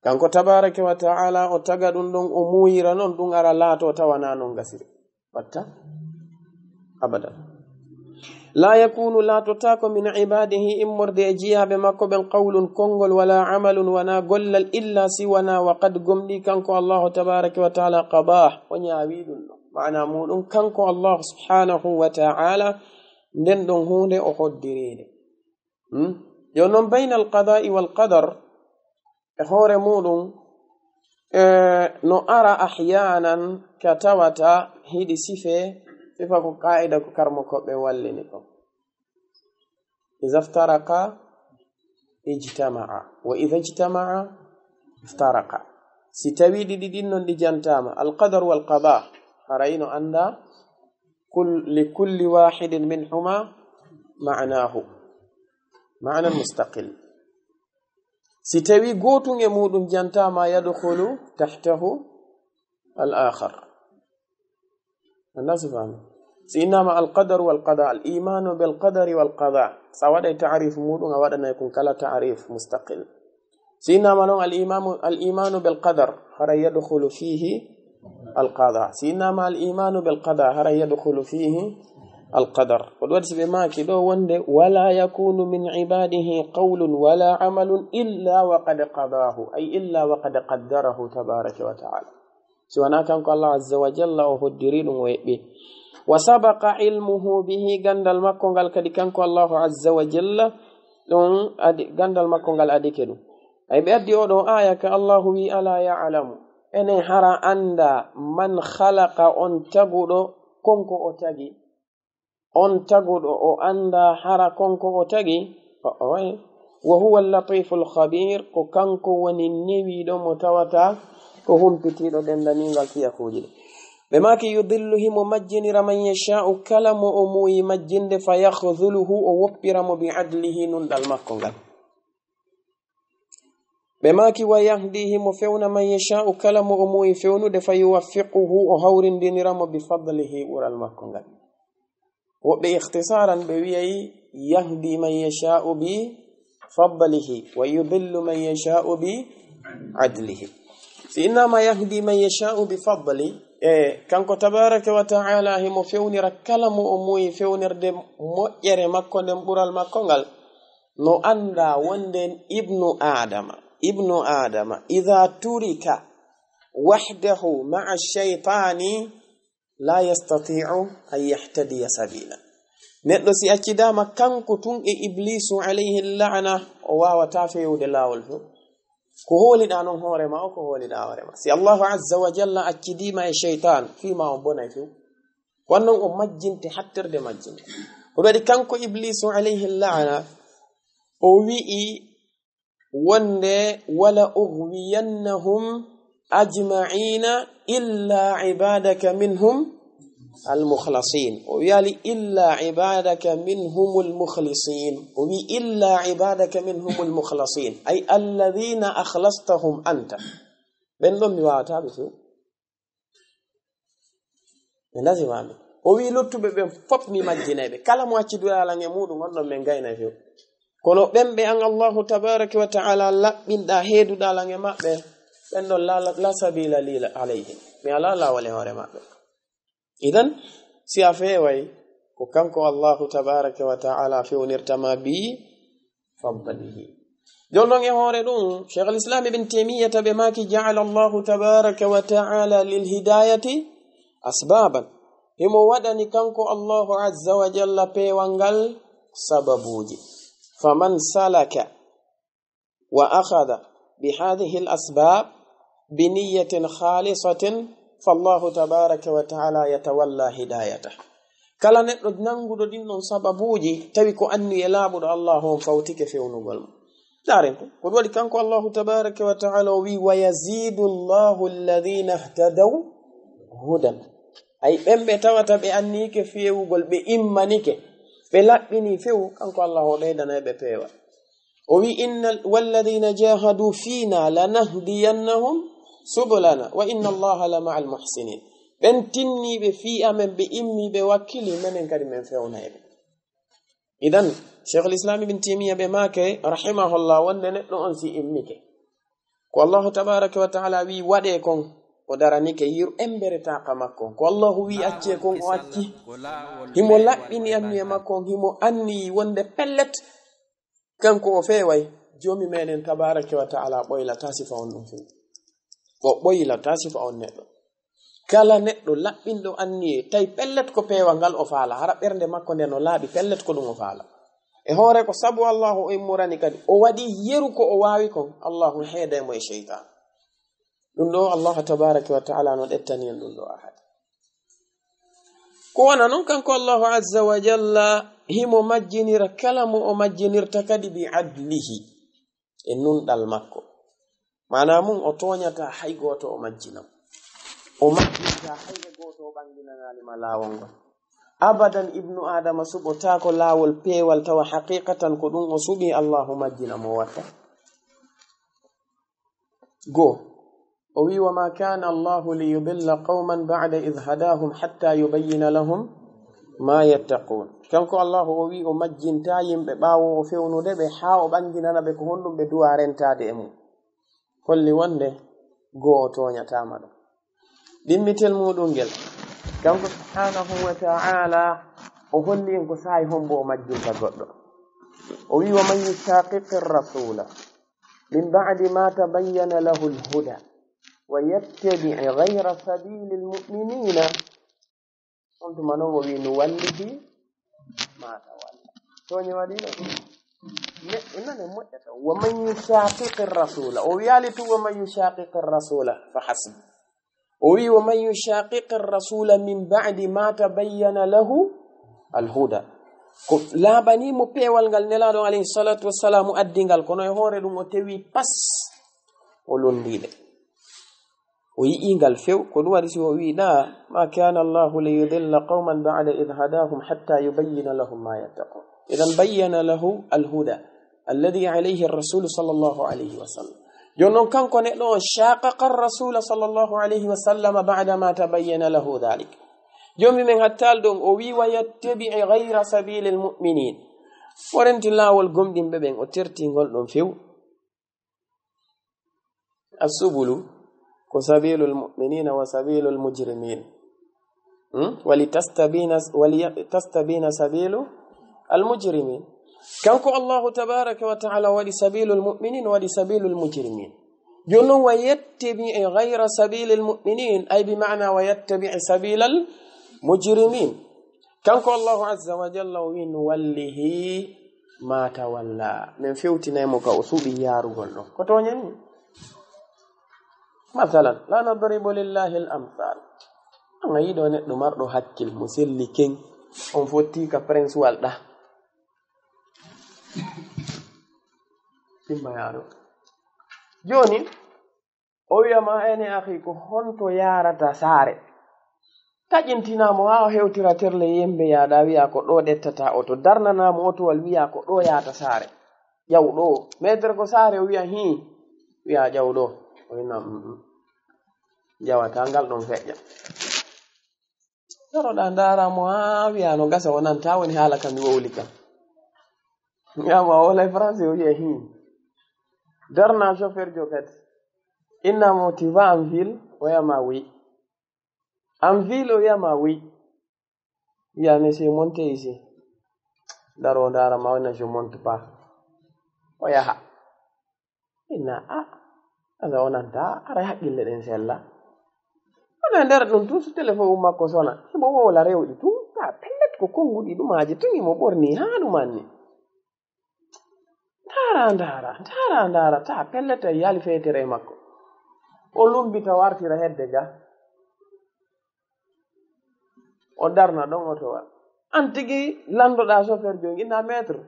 kanko tabaraka wa ta'ala o taga ɗum ɗon o muyira noon ɗum ara laato tawana noon gasiri watta abadan la yakunu laatotako min ibadihi immorde e jiyaɓe makko ɓen qawlun konngol wala amalun wana gollal illa siwana wa qad gomɗi kanko allahu tabaraka wa ta'ala qadah o ñaawi ɗum ɗo mana muɗum kanko allahu subhanahu wa ta'ala nden ɗon hunde o hoddiride yo noon bayna alqada'i walqadar e hoore muɗum no ara ahyanan ka tawata hiɗi sifa ko qaida ko karmo koɓe wallini ko iza iftaraqa ijtama'a wa iza ijtama'a iftaraqa si tawi ɗiɗi ɗin non ɗi jantama alqadar walqada harayno anda likulli wahidin minhuma ma'nahu ma'nan mustaqil si tawi gotun e muɗum jantama yadkhulu tahtahu al-akhar الناس فاهم سينما القدر والقضاء الإيمان بالقدر والقضاء سواء تعريف مودون أو أن يكون كلا تعريف مستقل سينما لون الإيمان بالقدر هر يدخل فيه القضاء سينما الإيمان بالقضاء هر يدخل فيه القدر ودرس بما كده وند ولا يكون من عباده قول ولا عمل إلا وقد قضاه أي إلا وقد قدره تبارك وتعالى سوانا كان الله عز وجل وهدرين ويبي وسبق علمه به غندل مكونغال كدي كان الله عز وجل دون غندل مكونغال اديكدو اي بيدي اودو آية كالله وي الا يعلم ان حرا اندا من خلق ان تغودو كونكو او تاغي on tagudo o anda hara konko o tagi وهو اللطيف الخبير ko kanko woni newido mo tawata ko humpitiɗo dendaningal fiya kuujiɗe ɓe maki yudilluhi mo majjinira man yasha'u kala mo o muyi majjinde fa yahdhuluhu o woppiramo bi adlihi nunɗal makko ngal ɓe maki wa yahdihi mo fewna man yasha'u kala mo o muyi fewnude fa yuwaffiquhu o hawrindiniramo bi fadlihi ɓural makko ngal woɓɓe ikhtisaran ɓe wiyayi yahdi man yasha'u bi fadlihi wa yudillu man yasha'u bi adlihi إنما يهدي من يشاء بفضله كانكو تبارك وتعالى هم فيونر كلام أموي فيونر دم مؤير مكو دم برال مكونغال نو أندا وندن ابن آدم إذا ترك وحده مع الشيطان لا يستطيع أن يهتدي سبيلا نتلو سي أكيداما كانكو تون إبليس عليه اللعنة وواوا فيو دلاول ko holiɗa noon hoorema o ko holiɗa hoorema si allahu azza wa jalla accidima e cheytan fima o bonay few wonnon o majjinte hattirde majjinte o waɗi kanko iblisu alayhi llana o wi'i wonde wala ughwiyannahum ajma'ina illa ibadaka minhum المخلصين ويالي إلا عبادك منهم المخلصين وي إلا عبادك منهم المخلصين أي الذين أخلصتهم أنت بن لهم يواتا بسو من لازم عمي وي لطب بن فب ممجنة كلا مواتي دولا لن يمود ونن من غينا فيو كونو بن بأن الله تبارك وتعالى لبن دا هيدو دا لن يمات بن لا سبيل لي عليهم من الله وله ورمات إذن سيافي وكانكو الله تبارك وتعالى في ونرتما بي فضله جولون يهوردون شيخ الإسلام ابن تيمية بماكي جعل الله تبارك وتعالى للهداية أسبابا هم ودني كانكو الله عز وجل بيوانغال سببوجي فمن سلك وأخذ بهذه الأسباب بنية خالصة فالله تبارك وتعالى يتولى هدايته كلا نقد ننقد دين سببوجي تبكو أني يلابد الله فوتك في ونقل دارنكو قد ولي كانكو الله تبارك وتعالى ويزيد الله الذين اهتدوا هدى أي أمبي توتا بأنيك في ونقل بإمانيك بلقني فيه كانكو الله ليدنا بپيوة وي إن والذين جاهدوا فينا لنهدينهم سبلنا وإن الله لمع المحسنين بنتني بفي أمن بإمي بوكلي من كريم من فيونا إذن شيخ الإسلام ابن تيمية بماك رحمه الله وننتنو أنسي إمك والله تبارك وتعالى وي وديكم ودرانيك ير امبرتا قمكم والله وي أتيكم واتي هيمو لابيني أمني مكم هيمو أني وند بلت كانكو فيوي جومي مenen تبارك وتعالى بويلا تاسف on dum fi bo boyila tasif on neddo kala neddo labbindo anni tay pellet ko pewa ngal o faala hara bernde makko nden o laabi pellet ko dum o faala e hore ko sabu Allah o immurani kadi o wadi yeru ko o waawi kon Allah heede mo e shaytan dum do Allah tabaaraka wa ta'ala no dettani en dum do ahad ko wana non kanko Allah azza wa jalla himo majjinira kalamu o majjinirta kadi bi adlihi e nun dal makko mana mun o toñata hay goto o majjinam o majjinta hayde goto o banginanali malawol ngol abadan ibnu adama subota ko lawol peewal tawa haqiqatan ko dum o subi Allahu majjina mo watta go o wi wa ma kana Allahu li yudilla qauman ba'da idh hadahum hatta yubayyana lahum ma yattaqun kanko Allahu o wi o majjinta yimbe bawo o fewnude be ha o banginana be ko hondum be duwa rentade e mum holli wonde go o toñatama ɗo ɗimmitel muɗum ngel kanko subhanahu wa ta'ala o holli en ko sahi hombo o majjinta goɗɗo o wi wa man yushaqiqi rasula min ba'di ma tabayyana lahu alhuda wa yattabi' ghayra sabili almu'minina on tuma noon o wi nuwallihi ma tawalla toñe waɗino إننا مؤتة ومن يشاقق الرسول ويالت ومن يشاقق الرسول فحسب ومن يشاقق الرسول من بعد ما تبين له الهدى لا بني مبيوال نgal nelaado عليه الصلاة والسلام addingal kono e hore dum o tewi pas o londide o yiingal few ko dum wadi si o wi da ma kana Allah li yudilla qauman ba'da idh hadahum hatta yubayyana lahum ma yattaqun idan bayyana lahu alhuda alladhi alayhi ar-rasul sallallahu alayhi wa sallam jonnon kanko ne do shaqaqa ar-rasul sallallahu alayhi wa sallam ba'da ma tabayyana lahu dhalik jomi men hattal dum o wi wa yattabi' ghayra sabilil mu'minin forenti lawol gomdimbe ben o tertingol dum few as-subulu ko sabilul mu'minina wa sabilul mujrimin walitastabina sabilu المجرمين كانكو الله تبارك وتعالى ودي سبيل المؤمنين ودي سبيل المجرمين جنون ويتبع غير سبيل المؤمنين أي بمعنى ويتبع سبيل المجرمين كانكو الله عز وجل وين وله ما تولى من فيوتنا يمك أصولي يارو قلو كتونين مثلا لا نضرب لله الأمثال أنا يدو نمرضو حكي المسلي كين أنفوتيك فرنس والده timmayaro joni o wiyama ene akhi ko honto yarata saare tajintinamo ha hewtira terle yembe yaada wiya ko do dettata o to darnanamo otowal wiya ko do yaata saare yaw do metre ko saare wiya wiya jaw do o ina jawata ngal don feƴƴa daroɗa daramo ha wiya no gasa wonanta woni haala kam mi wowli kam yama wala français o wiya darna chauffeur jo kadi innamo tu vas en ville o yama oui en ville o yama oui wiya monsieur monte ici daro darama wona je monte pas o yaha inna asa wonanta ara haqqille ɗen sella oɗo nder ɗum tun so téléphone makko sona himo wowla rewɗi tun ta pellet ko konguɗi ɗumaji tun imo ɓorni ha ɗumanni ndara ta pellete yali feetere makko o lumbita wartira hedde ga o darna ɗon otowal an tigi landoɗa chauffeur jongi inna maître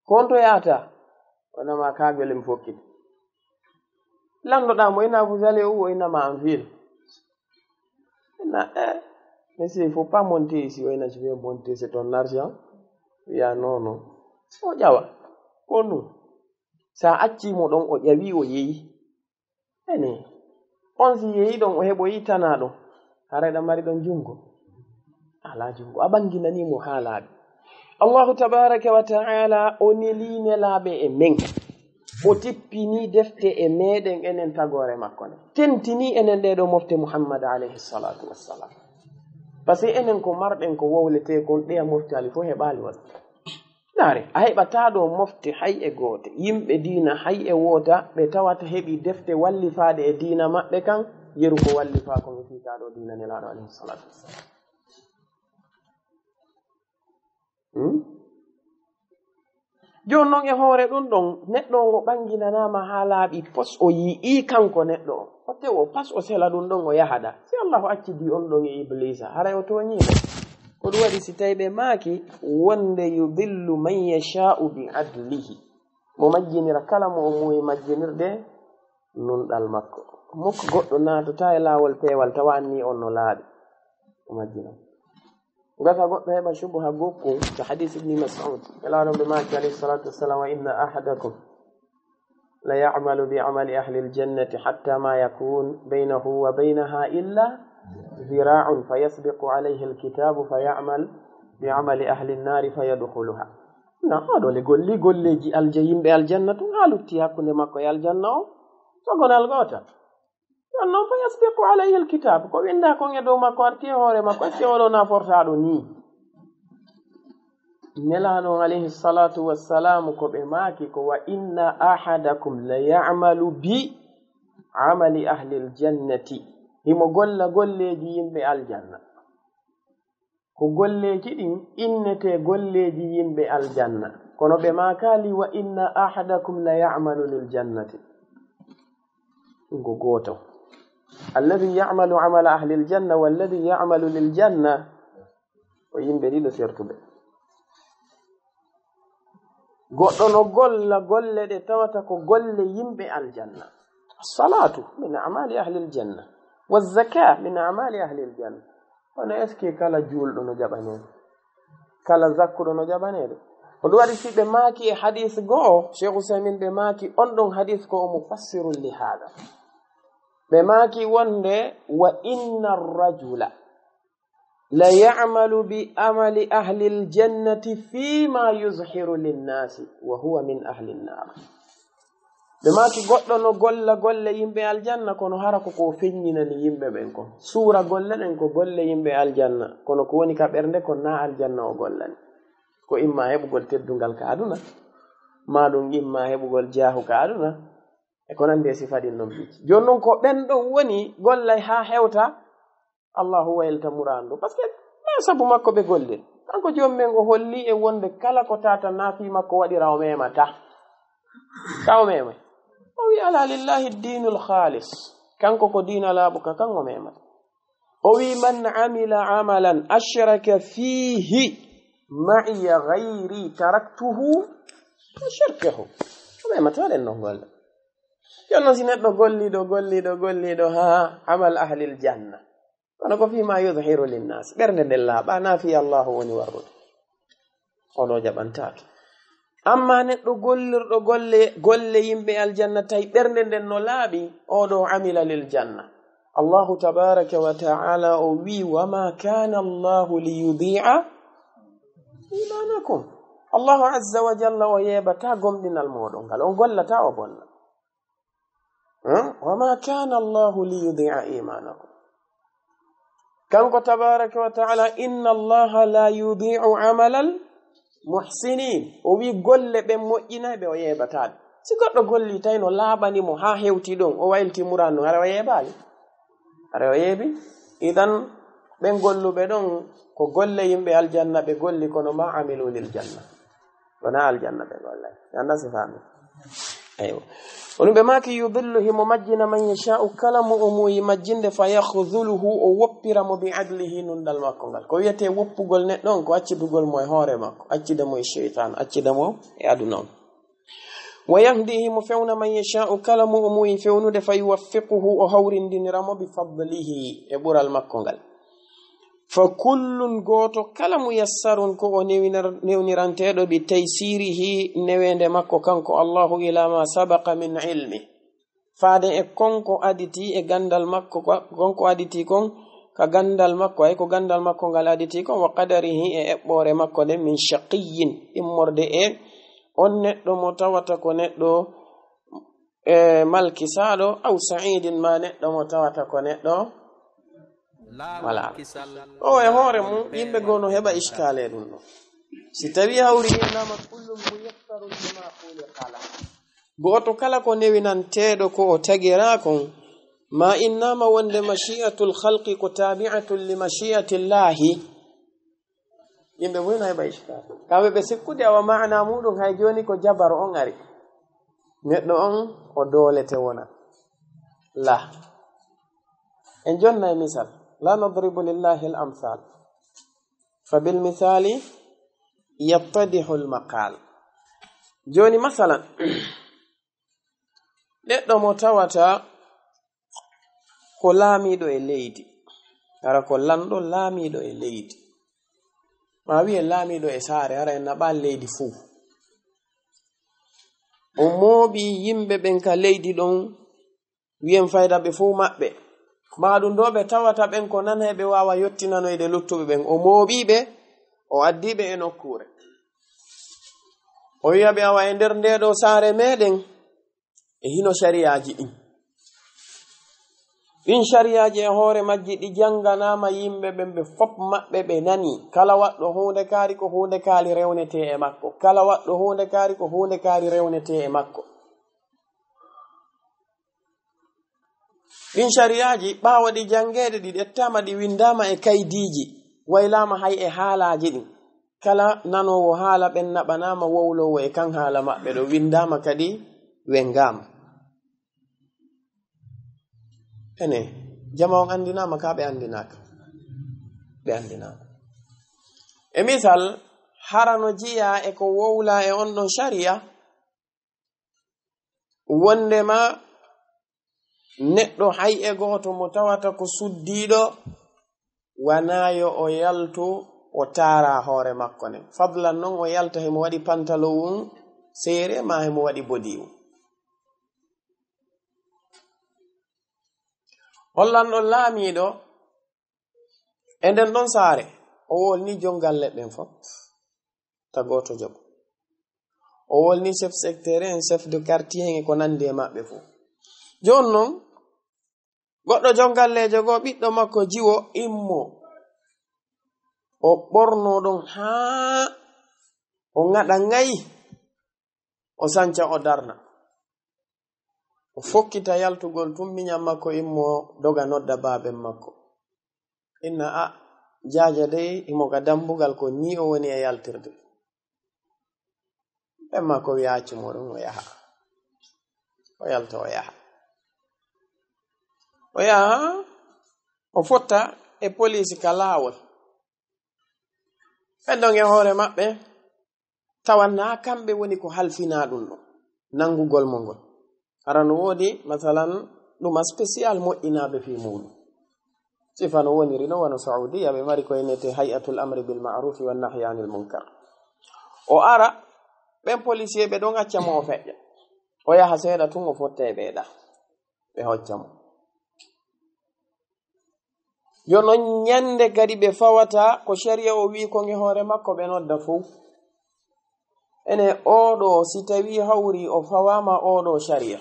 konto yaata onama kagwelem fokkiti landoɗa mo ina vous allez où inama en ville inna monsieur il faut pas monter ici o ina je vais monter c'est ton argent wiya non o ƴawa ko ɗum sa accimo ɗon o ƴawi o yeyi ene on si yeyi ɗon o heɓo yitana ɗum hara ɗa mari ɗon jungo ala jungo a ɓanginanimo ha laaɓi allahu tabaraka wa taala o neli nelaɓe e men o tippini defte e meɗen enen tagore makko ne tentini enen ɗeɗo mofte muhammad alayhi salatu wassalam par ce que enen ko marɗen ko wowlete kon ɗeya moftali fo heɓali waɗ naare a heɓata ɗo mofte hay e goote yimɓe diina hay e woota ɓe tawata heɓi defte wallifaɗe e diina maɓɓe kan yeru ko wallifa ko mi fiitaɗo diina nelaɗo alayhi salatu wassalam joni noon e hoore ɗum ɗon neɗɗo o ɓanginanama ha laaɓi pos o yii kanko neɗɗo o o tewo pas o sela ɗum ɗon o yahaɗa si allahu accidi on ɗon e iblisa haray o toñima ko ɗum waɗi si tawi ɓe maaki wonde yudillu man yasha'u bi adlihi mo majjinira kala mo o muyi majjinirde nunɗal makko mokko goɗɗo natota e laawol peewal tawa anni on no laaɓi o majjina gata goɗɗo heɓa subha gokkum so hadis ibni mas'ud elaɗon ɓe maaki alayhi salatu wassalam wa inna ahadakum la ya'malu bi amali ahli aljannati hatta ma yakun baynahu wa baynaha illa ذراع فيسبق عليه الكتاب فيعمل بعمل أهل النار فيدخلها هذا لقول لي جي الجيم بالجنة قالوا تياكون ماكو يا الجنة فقال الغوتا أنه فيسبق عليه الكتاب كو إندا كون يدو ماكو أرتي هوري ماكو سيولو نافورتادو ني نلانو عليه الصلاة والسلام كو بماكي كو وإن أحدكم ليعمل بعمل أهل الجنة himo golla golleji yimɓe aljanna ko golleji ɗin innete golleji yimɓe aljanna kono ɓe makali wa inna ahadakum la ya'malu lil jannati ngo goto alladhi ya'malu amala ahli aljanna walladhi ya'malu lil janna o yimɓe ɗiɗo sertuɓe goɗɗo no golla golle ɗe tawata ko golle yimɓe aljanna salatu min amali ahli aljanna والزكاة من أعمال أهل الجنة أنا أسكي كلا جول دون جبانين كلا زكو دون جبانين ودواري في بماكي حديث جو شيخ سامين بماكي أندون حديث كو مفسر لهذا بماكي وند وإن الرجل لا يعمل بأمل أهل الجنة فيما يظهر للناس وهو من أهل النار bemaki goddo no golle yimbe aljanna kono hara ko feññinani yimbe ben ko suura golle den ko golle yimbe aljanna kono ko woni ka bernde ko na aljanna o gollani ko imma hebugol teddungal ka aduna ma dum imma hebugol jaahu ka aduna e ko nande sifadi non bici jonnon ko ben don woni gollay ha hewta Allahu waylta murando parce que ma sabu makko be golle kanko jommen go holli e wonde kala ko tata nafi makko wadi raw memata taw mema وي على لله الدين الخالص كان كو دين لا بك كان وميما وي من عمل عملا أشرك فيه معي غيري تركته وشركه وميما تالي انه قال يلا سينات قولي دو ها عمل أهل الجنة ونقو فيما يظهر للناس برند الله بانا في الله ونورد ولو جبنتاك amma neɗɗo gollirɗo golle yimɓe aljanna tawi ɓernde nden no laaɓi oɗo amila lil janna allahu tabaraka wa ta'ala o wi wama kana allahu liyudi'a imanakum allahu azza wa jalla o yeɓata gomɗinal moɗon ngal on gollata o bonna wama kana allahu liyudi'a imanakum kanko tabaraka wa ta'ala inna allaha la yudi'u amalal muhsinin o wi golle ɓe moƴƴinayɓe o yeɓataɓe si goɗɗo golli tawi no laaɓanimo ha hewti ɗon o waylti murano hara o yeeɓali hara o yeeɓi idan ɓen golluɓe ɗon ko golle yimɓe aljanna ɓe golli kono ma amilu lil janna wona aljanna ɓe gollay anda si fami eywa onu ɓe maki yudillu himo majjina man yasha'u kala mo o muyi majjinde fa yahduluhu o woppiramo bi adlihi nundal makko ngal ko wiyete woppugol neɗɗo on ko accidugol mo e hoore makko accidamo e cheytan accidamo e aduna on wa yahdihi mo fewna man yasha'u kala mo o muyi fewnude fa yuwaffiquhu o hawrindiniramo bi fadlihi e ɓural makko ngal fa kullun goto kala muyassarun ko o newniranteɗo bi taysirihi newende makko kanko Allahu ila ma sabaqa min ilmi faade e konko aditi e gandal makko konko aditi kon ka gandal makko ay ko gandal makko ngal aditi kon wa qadarihi e eɓɓore makko de min shaqiyin immorde e on neɗɗo mo tawata ko neɗɗo malkisaɗo aw sa'idin ma neɗɗo mo tawata ko neɗɗo wala o e hoore mum yimɓe gono heɓa iskale ɗum ɗo si tawi hawri innama kullum muyassaru lima khuliqa lahu goto kala ko newinanteɗo ko o tagira kon ma innama wonde mashi'atul khalqi ko tabi'atul li mashi'ati llahi yimɓe boyno heɓa iskale kamɓe ɓe sikkude awa ma'ana muɗum hay joni ko jabaro on ari neɗɗo on o dolete wona la en jonna e misal la nadribu lillahi al amsal fa bil misali yattadihu al maqal joni masalan neɗɗo mo tawata ko laamiɗo e leydi ara ko lanɗo laamiɗo e leydi ma wi'e laamiɗo e saare ara en naɓa leydi fuu o mooɓi yimɓe ɓen ka leydi ɗon wi'en fayda ɓe fuu maɓɓe maɗum ɗo ɓe tawata ɓen ko nan heɓe wawa yottinanoyde luttuɓe ɓen o mooɓiɓe o addiɓe e nokkure o wi'a ɓe awa e nder ndeɗo saare meɗen e hino shariyaji ɗin shariyaji e hoore majji ɗi janganama yimɓe ɓen ɓe fop maɓɓe ɓe nani kala waɗɗo hunde kaari ko hunde kaali rewnete e makko kala waɗɗo hunde kaari ko hunde kaari rewnete e makko ɗin shariyaji ɓawo ɗi jangede ɗi ɗettama ɗi windama e kaydiji waylama hay e haalaji ɗin kala nanowo haala ɓen naɓanama wowlowo e kan haala maɓɓe ɗo windama kadi wengama ene jama on andinama ka ɓe andinaka ɓe andinaka e misal harano jiya e ko wowla e on ɗon sharia wondema neɗɗo hay e goto mo tawata ko suddiɗo wanayo o yaltu o taara hoore makko ne fadlan noon o yalta hemo waɗi pantalowun seere ma hemo waɗi bodiwun hollanɗo laamiɗo e nden ɗon saare o wolni jongal leɓɓen fop ta goto jogo o wolni chef secteur en chef de quartier en e ko nandi e maɓɓe fo jon noon goɗɗo jongallejo go ɓiɗɗo makko jiwo immo o ɓorno ɗon haa o ngaɗa ngayi o sanca o darna o fokkita yaltugol tummiñam makko immo doga nodda baaben makko inna a jaaja dey imo ka dambugal ko ni o woni e yaltirde ɓen makko wi accu moɗon o yaha o yalta o yaha o fotta e police ka laawol ɓen ɗon e hoore maɓɓe tawanna kamɓe woni ko halfina ɗum ɗo nangugol mo ngol arano woodi masalan ɗuma spécial moƴƴinaɓe fi muɗum sifa no woniri no wano saudiya ɓe mari ko enete hayatul amri bil ma'ruf wa nahyi anil munkar o ara ɓen policier ɓe ɗon acca mo o feƴƴa o yaha seeɗa tun o fotta e ɓeeɗa ɓe hocca mo yo non nyande kadi ɓe fawata ko sharia o wi ko nge hoore makko ɓe nodda fuu ene oɗo si tawi hawri o fawama oɗo sharia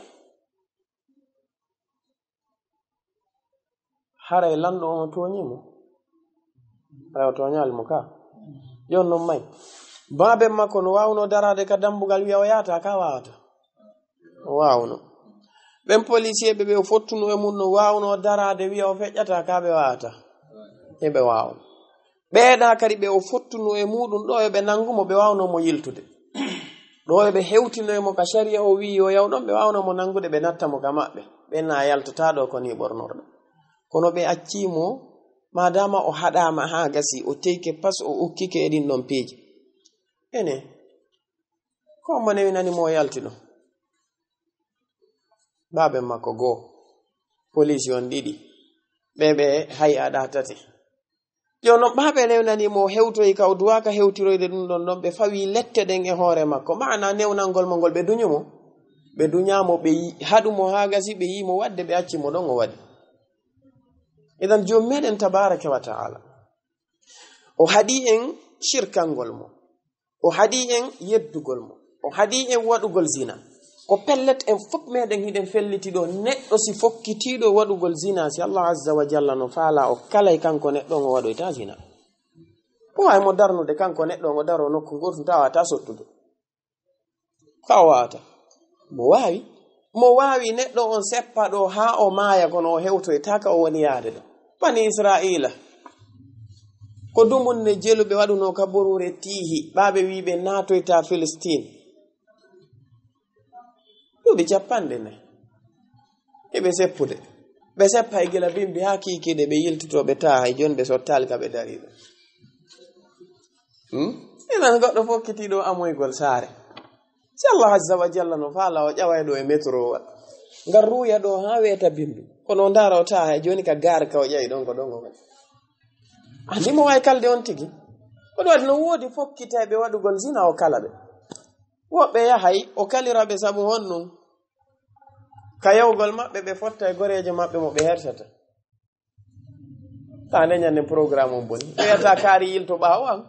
haray lanɗo on toñimo haray o toñalimo ka yon non may baben makko no wawno darade ka dambugal wiya o yata ka wawata o wawno ɓen policier ɓe o fottuno e mum no wawno darade wiya o feƴƴata ka ɓe wawata eɓe wawno ɓeeɗa kadi ɓe o fottuno e muɗum ɗo eɓe nangumo ɓe wawno mo yiltude ɗo eɓe hewtinoyemo ka sharia o wi o yaw ɗon ɓe wawno mo nangude ɓe natta mo ka maɓɓe ɓenna yaltata ɗo ko ni ɓornorɗo kono ɓe accimo madama o haɗama ha gasi o teyke pas o ukkike e ɗin ɗon peeji ene ko mo newinanimo o yaltino baben makko goo police on ɗiɗi ɓeɓe hay aɗa tati jono ɓaɓe newnanimo hewtoyi kaw duwaka hewtiroyde ɗum ɗon ɗon ɓe fawi lette ɗen e hoore makko maana newnalngol mo ngol ɓe duñumo ɓe duñamo ɓe haɗumo ha gasi ɓe yimo wadde ɓe accimo ɗon o waɗi idan jom meɗen tabaraka wa taala o haɗi en shirkangol mo o haɗi en yeddugol mo o haɗi en waɗugol zina ko pellet en fof meɗen hiɗen fellitiɗo neɗɗo si fokkitiɗo waɗugol zina si Allah azza wa jalla no faala o kalay kanko neɗɗo o waɗoyta zina o wawi mo darnude kanko neɗɗo o daro nokku goto tawata sottude ka o wawata mo wawi neɗɗo on seppa ɗo ha o maaya kono o hewtoyta ka o woni yaade ɗo bani israila ko dumunne jeluɓe waɗuno kaborure tiihi ɓaɓe wiɓe natoyta Philistine duuɓi 40 heɓe seppude ɓe seppa e gila bimbi ha kikiɗe ɓe yiltitoɓe ta hay jon ɓe sottali ka ɓe dariɗo enan goɗɗo fokkitiɗo amoygol saare si Allah azza wa jalla no faala o ƴawayɗo e métro ngar ruya ɗo ha weeta bimbi kono ndara o ta hay joni ka gaare ka o ƴawi ɗon ko ɗon o waɗi andi mo wawi kalde on tigi koɗo waɗi no woodi fokkiteɓe waɗugol zina o kala ɓe woɓɓe yahay o kaliraɓe sabu honɗum ka yawgol maɓɓe ɓe fotta e goreje maɓɓe mo ɓe hersata ta ndeñande programme on boni ɓe yata kaari yilto ɓaawo am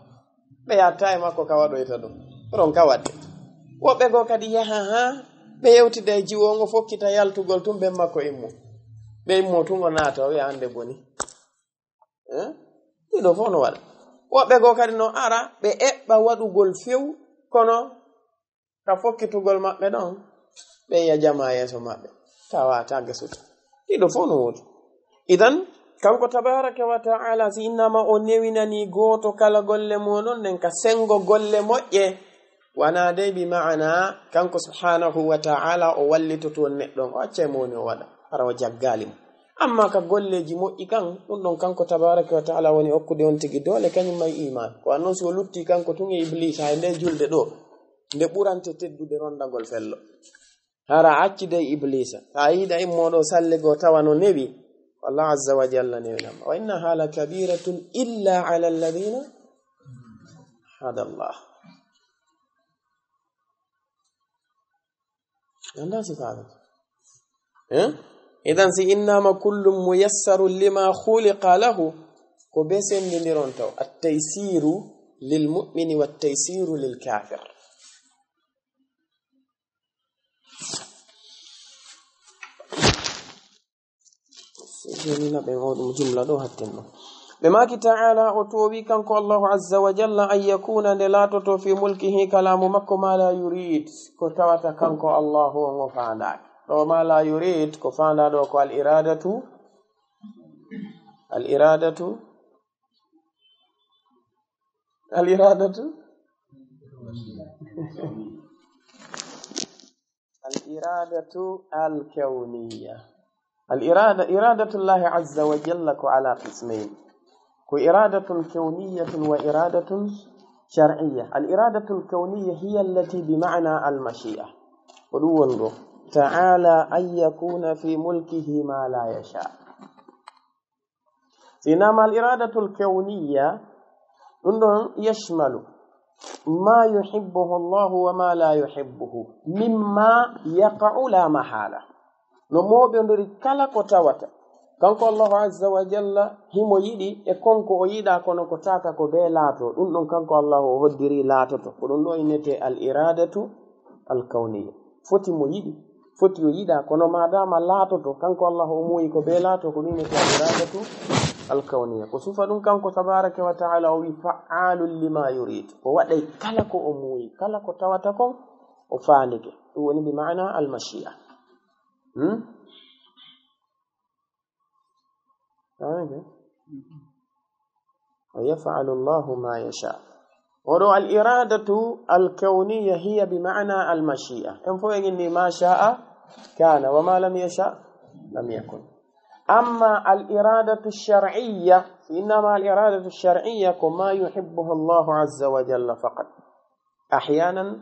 ɓe yatta e makko ka waɗoyta ɗum ɗon ka waɗde woɓɓe goo kadi yaha ha ɓe yewtida e jiwongo fokkita yaltugol tum ɓe makko immo ɓe immo tun o naata o wiya hande boni ɗiɗo fof no waɗa woɓɓe goo kadi no ara ɓe eɓɓa waɗugol few kono ka fokkitugol maɓɓe ɗon ɓe yiya jama yeeso maɓɓe tawata gesuta ɗiɗo fof no woodi idan kanko tabaraka wa ta'ala si innama o newinani gooto kala golle moɗon nden ka sengo golle moƴƴe wana dey bi ma'ana kanko subhanahu wa ta'ala o wallitoto neɗɗon o acca mo woni o waɗa ara o jaggali mo amma ka golleji moƴƴi kan ɗum ɗon kanko tabaraka wa ta'ala woni hokkude on tigi dole kañum may iman ko annon so o lutti kanko tun e iblis hay nde julde ɗo nde ɓurante teddude rondagol fello hara accide iblisa ta yiɗa immoɗo salligo tawa no newi wallah azza wa jalla newinama wa innaha la kabiratun illa ala alladhina hada Allah anda sifata idan si innama kullum muyassarun lima khuliqa lahu ko be sendidiron taw at-taysiru lil mu'mini wat-taysiru lil kafir بماك تعالى أتوبي كنك الله عز وجل أن يكون نلاتة في ملكه كلام مكو ما لا يريد كتوات كنك الله ومفعندك وما لا يريد كفاندك الإرادة الكونية إرادة الله عز وجل على قسمين إرادة كونية وإرادة شرعية الإرادة الكونية هي التي بمعنى المشيئة ولو تعالى أن يكون في ملكه ما لا يشاء إنما الإرادة الكونية يشمل ما يحبه الله وما لا يحبه مما يقع لا محالة نموبي ندري كلا كتاوتا kanko Allah azza wa jalla himo yidi e konko o yida kono ko taka ko be laato dum don kanko Allah o hoddiri laatoto ko dum do inete al iradatu al kawniyya foti mo yidi foti o yida kono madama laatoto kanko Allah o moyi ko be laato ko inete al iradatu al kawniyya ko sufa dum kanko tabaraka wa ta'ala o wi fa'alul lima yurid o wadai kala ko o moyi kala ko tawata kon o faandike dum woni bi maana al mashi'a ويفعل الله ما يشاء ورو الإرادة الكونية هي بمعنى المشيئة إني ما شاء كان وما لم يشاء لم يكن أما الإرادة الشرعية إنما الإرادة الشرعية كما يحبها الله عز وجل فقط أحيانا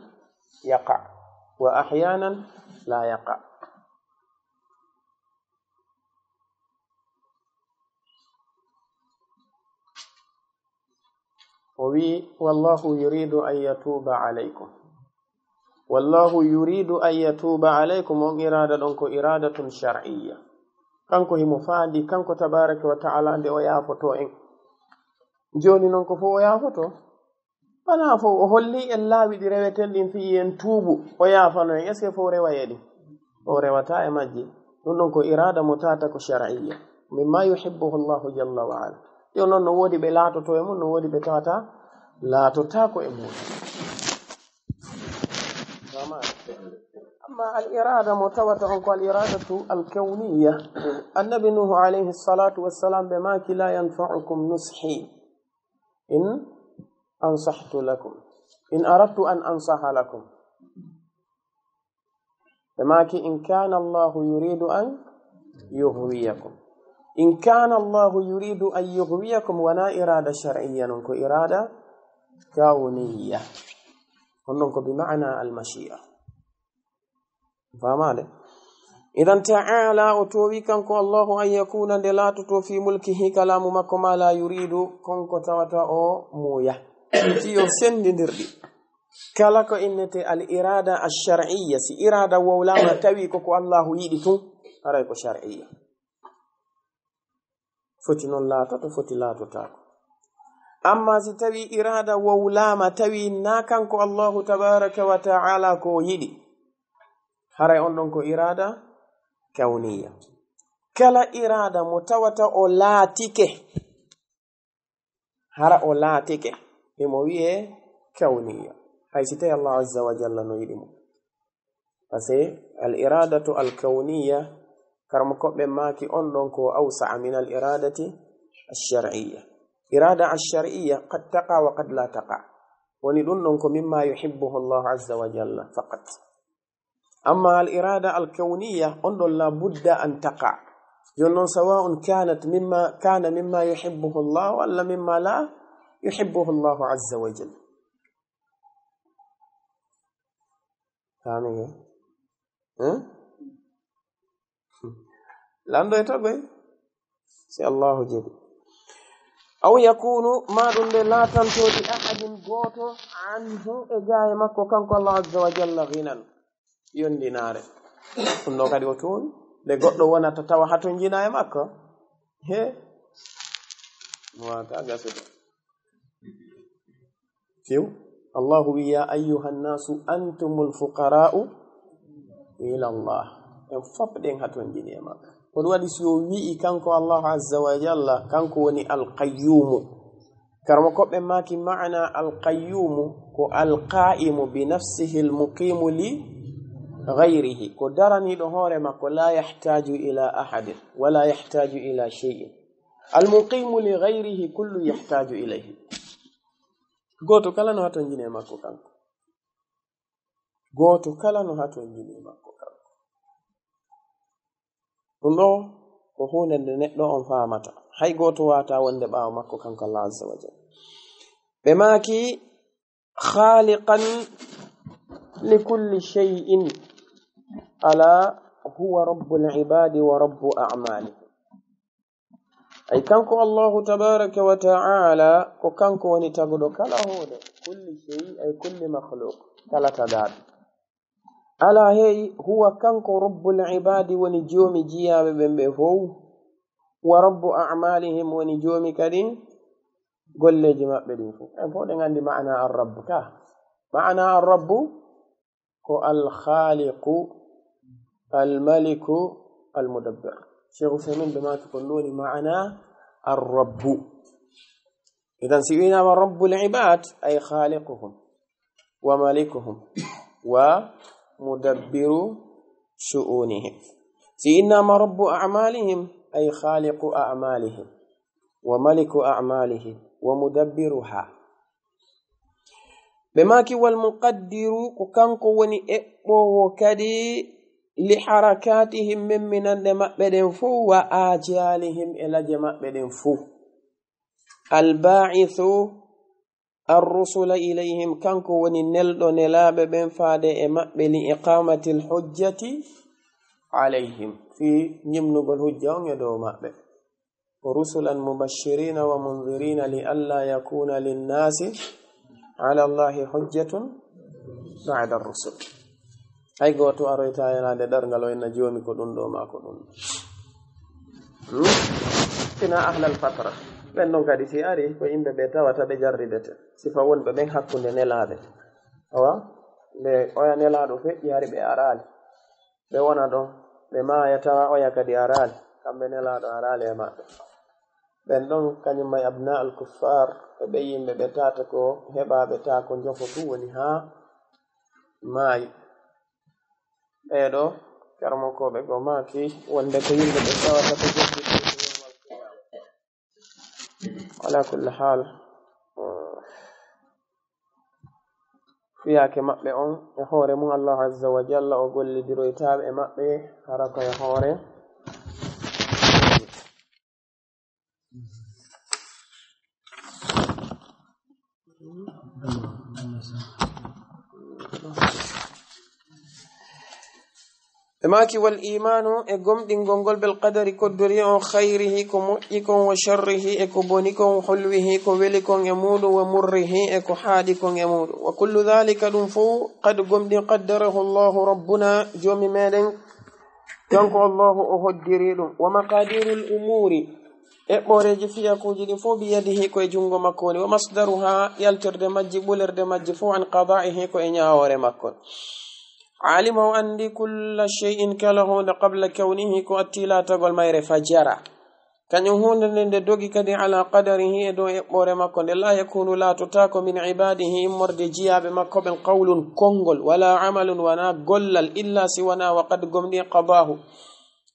يقع وأحيانا لا يقع والله يريد أن يتوب عليكم والله يريد أن يتوب عليكم إرادة دونكو إرادة شرعية كانكو هي مفادي كانكو تبارك وتعالى دي ويافتو إن جوني نونكو فو ويافتو أنا فو هولي الله بدي رويتن دين في ينتوبو ويافانو يسكي فو روايدي فو رواتا ماجي نونكو إرادة متاتك شرعية مما يحبه الله جل وعلا يونو نودي بلاتو تو يمون نودي بتاتا لا تتاكو يمون أما الإرادة متوتة الإرادة الكونية النبي نوح عليه الصلاة والسلام بماك لا ينفعكم نصحي إن أنصحت لكم إن أردت أن أنصح لكم بماك إن كان الله يريد أن يغويكم إن كان الله يريد أن يغويكم ونا إرادة شرعية ننكو إرادة كونية وننكو بمعنى المشيئة فهمت إذا تعالى أتوبيكنكو الله أن يكون دلاتو في ملكه كلام مكما لا يريد كنكو توتا أو مويا تيو سندردي كلاكو إنتي الإرادة الشرعية سي إرادة وولاما تويكو الله يدتو أرايكو شرعية فتن الله تتفتي لا تتاكو أما ستوي إرادة وولاما توي ناكنكو الله تبارك وتعالى كو يدي haray on ɗon ko irada kawniya kala irada mo tawata o laatike hara o laatike emo wi'e kawniya hay si tawi Allah azza wa jalla no yiɗi mo parce al iradatu al kawniya karmo koɓɓe maaki on ɗon ko awsa'a min al iradati alshar'iyya irada alshar'iyya qad taqa wa qad la taqa woni ɗum ɗon ko mimma yuhibbuhu Allah azza wa jalla faqat أما الإرادة الكونية أنه لا بد أن تقع يقولون سواء كانت مما يحبه الله ولا مما لا يحبه الله عز وجل فاهمين لأنه يتقوي سي الله جل أو يكون ما دون لا تنتو لأحد قوته عنه إجاي مكو كانك الله عز وجل غنى yondinaare ɗum ɗo kadi o toon nde goɗɗo wonata tawa haton jina e makko he waka gasuɗo few allahu wi ya ayyuha nnasu antumul fuqara'u ila allah en fof ɗen haton jini e makko ko ɗum waɗi so wi'i kanko allahu azza wa jalla kanko woni alqayyumu karmo koɓɓe maki ma'ana alqayyumu ko alqa'imu bi nafsihi almuqimu li غيره قدرني دهور ما لا يحتاج إلى أحد ولا يحتاج إلى شيء المقيم لغيره كل يحتاج إليه قوتو كلا نهاتو نجيني ماكو كانكو قوتو كلا نهاتو نجيني ماكو كانكو ونو وهونا ننقلو أنفامتا هاي قوتو واتا واندباو ماكو كانكو الله عز وجل بماكي خالقا لكل شيء ألا هو رب العباد ورب أعماله أي كانكو الله تبارك وتعالى وكانكو ونتقدو كلا هو كل شيء أي كل مخلوق كلا تداد ألا هي هو كانكو رب العباد ونجوم جياب بمبفو ورب أعمالهم ونجوم كريم قل لي جماع بدينفو فودن عندي معنى الرب كا معنى الرب هو الخالق الملك المدبر شيخ سيمين بما تقولون معنى الرب إذا سيئنا رب العباد أي خالقهم وملكهم ومدبر شؤونهم سيئنا رب أعمالهم أي خالق أعمالهم وملك أعمالهم ومدبرها بماكي والمقدر كانكو وني إبو وكدي لحركاتهم من الدماء بدن فو وآجالهم إلى جماء بدن فو الباعث الرسل إليهم كانكو وني نلدو نلاب بن فادي إماء لإقامة الحجة عليهم في نمنو بالحجة يدو ماء rusulan mubashirina wa munzirina li alla yakuna linnasi ala allahi hujjatun ba'da ar-rusul. Hay goto aroyta yanade darngal o enna jomi ko ɗum ɗo ma ko ɗum sina ahlal fatra ɓen ɗon kadi si ari ko yimɓe ɓe tawata ɓe jarridete sifa wonɓe ɓen hakkunde nelaɓe awa nde oya nelaɗo feƴƴi hari ɓe arali ɓe wona ɗon ɓe maya tawa oya kadi arali kamɓe nelaɗo arali e maɓɓe ɓen ɗon kañum may abna al kuffar e ɓe yimɓe ɓe tata ko heɓaɓe ta ko jofo tu woni ha maayi ɓeɗo karmokoɓe go maki wonde ko yimɓe ɓe tawata ko joffi ala kulli hal fiyake maɓɓe on e hoore mum Allah azza wa jalla o gollidiroytaɓe e maɓɓe hara ko e hoore maki wal imanu e gomɗingol ngol bel qadari koddori on khayrihi ko moƴƴi kon wa sharrihi e ko boni kon hulwihi ko weli kon e muɗum wa murrihi e ko haaɗi kon e muɗum wa kullu dhalika ɗum fo qad gomɗin qaddarahu Allahu rabbuna jomi meɗen kanko Allahu o hoddiri ɗum wa maqadirul umuri eɓɓoreji fiyakuji ɗin fo biyadihi ko e jungo makko woni wa masdaruha yaltirde majji ɓulirde majji fo an qada'ihi ko e ñawore makko alimahu andi kulla shay'in kala hunde qabla kawnihi ko attila tagol mayre fajara kañum hunde nde dogi kadi ala qadarihi e dow eɓɓore makko nde la yakunu latotako min ibadihi immorde jiyaɓe makko ɓen qawlun konngol wala amalun wana gollal illa si wana wa qad gomɗi qadahu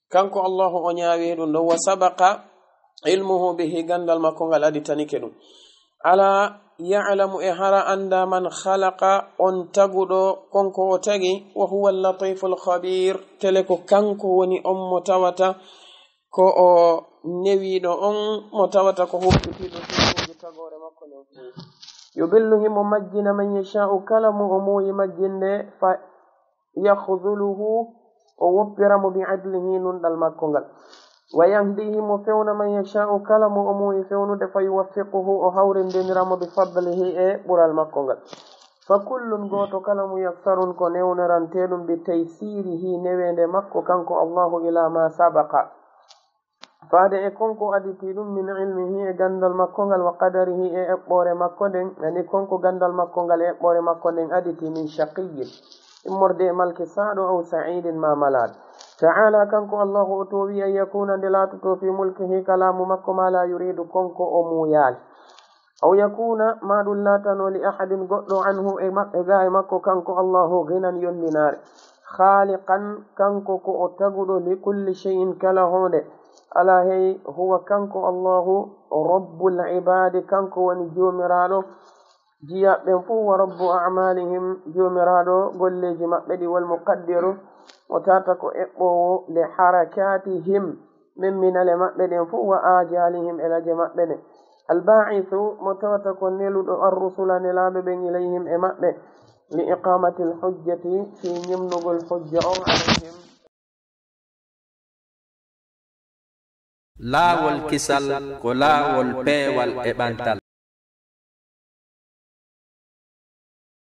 kanko Allahu o ñaawi ɗum ɗo wa sabaqa ilmuhu bihi gandal makko ngal aditanike ɗum ala ya'lamu e hara anda man khalaqa on taguɗo konko o tagi wa huwa al-latiful khabir tele ko kanko woni on mo tawata ko o newiɗo on mo tawata ko hubbitiɗo fiiji tagore makko nden fu yubilluhi mo majjina man yasha'u kala mo o muuyi majjinde fa yakhdhuluhu o woppiramo bi adlihi nunɗal makko ngal wa yahdihi mo fewna man yasha'u kala mo o muuyi fewnude fa yuwaffiquhu o hawrindeniramo bi fadlihi e ɓural makko ngal fa kullun goto kala mo yassarun ko newneranteɗum bi taysirihi newende makko kanko Allahu ila ma sabaqa faade e konko aditi ɗum min ilmihi e gandal makko ngal wa qadarihi e eɓɓore makko nden ani konko gandal makko ngal e eɓɓore makko nden aditi min shaqiyyin immorde e malke saɗo aw sa'idin ma malad ta'ala kanko Allahu o towi an yakuna nde latoto fi mulkihi kalamu makko ma la yuridu konko o muyal aw yakuna ma ɗum latano li ahadin goɗɗo anhu e maɓɓe ga e makko kanko Allahu ghinan yondinare khaliqan kanko ko o taguɗo li kulli shay'in kala hunde ala hey huwa kanko Allahu rabbul ibadi kanko woni jomiraɗo jiyaɓɓen fu wa rabbu a'malihim jomiraɗo golleji maɓɓe ɗi wal muqaddiru o tata ko eɓɓowo le harakatihim min minale maɓɓe ɗen fu wa ajalihim elaje maɓɓe ɗen alba'ithu mo tawata ko neluɗo arrusula nelaɓe ɓen ilayhim e maɓɓe li iqamati lhujjati fi ñimnugol hujja on alayhim laawol kisal ko laawol peewal e ɓantal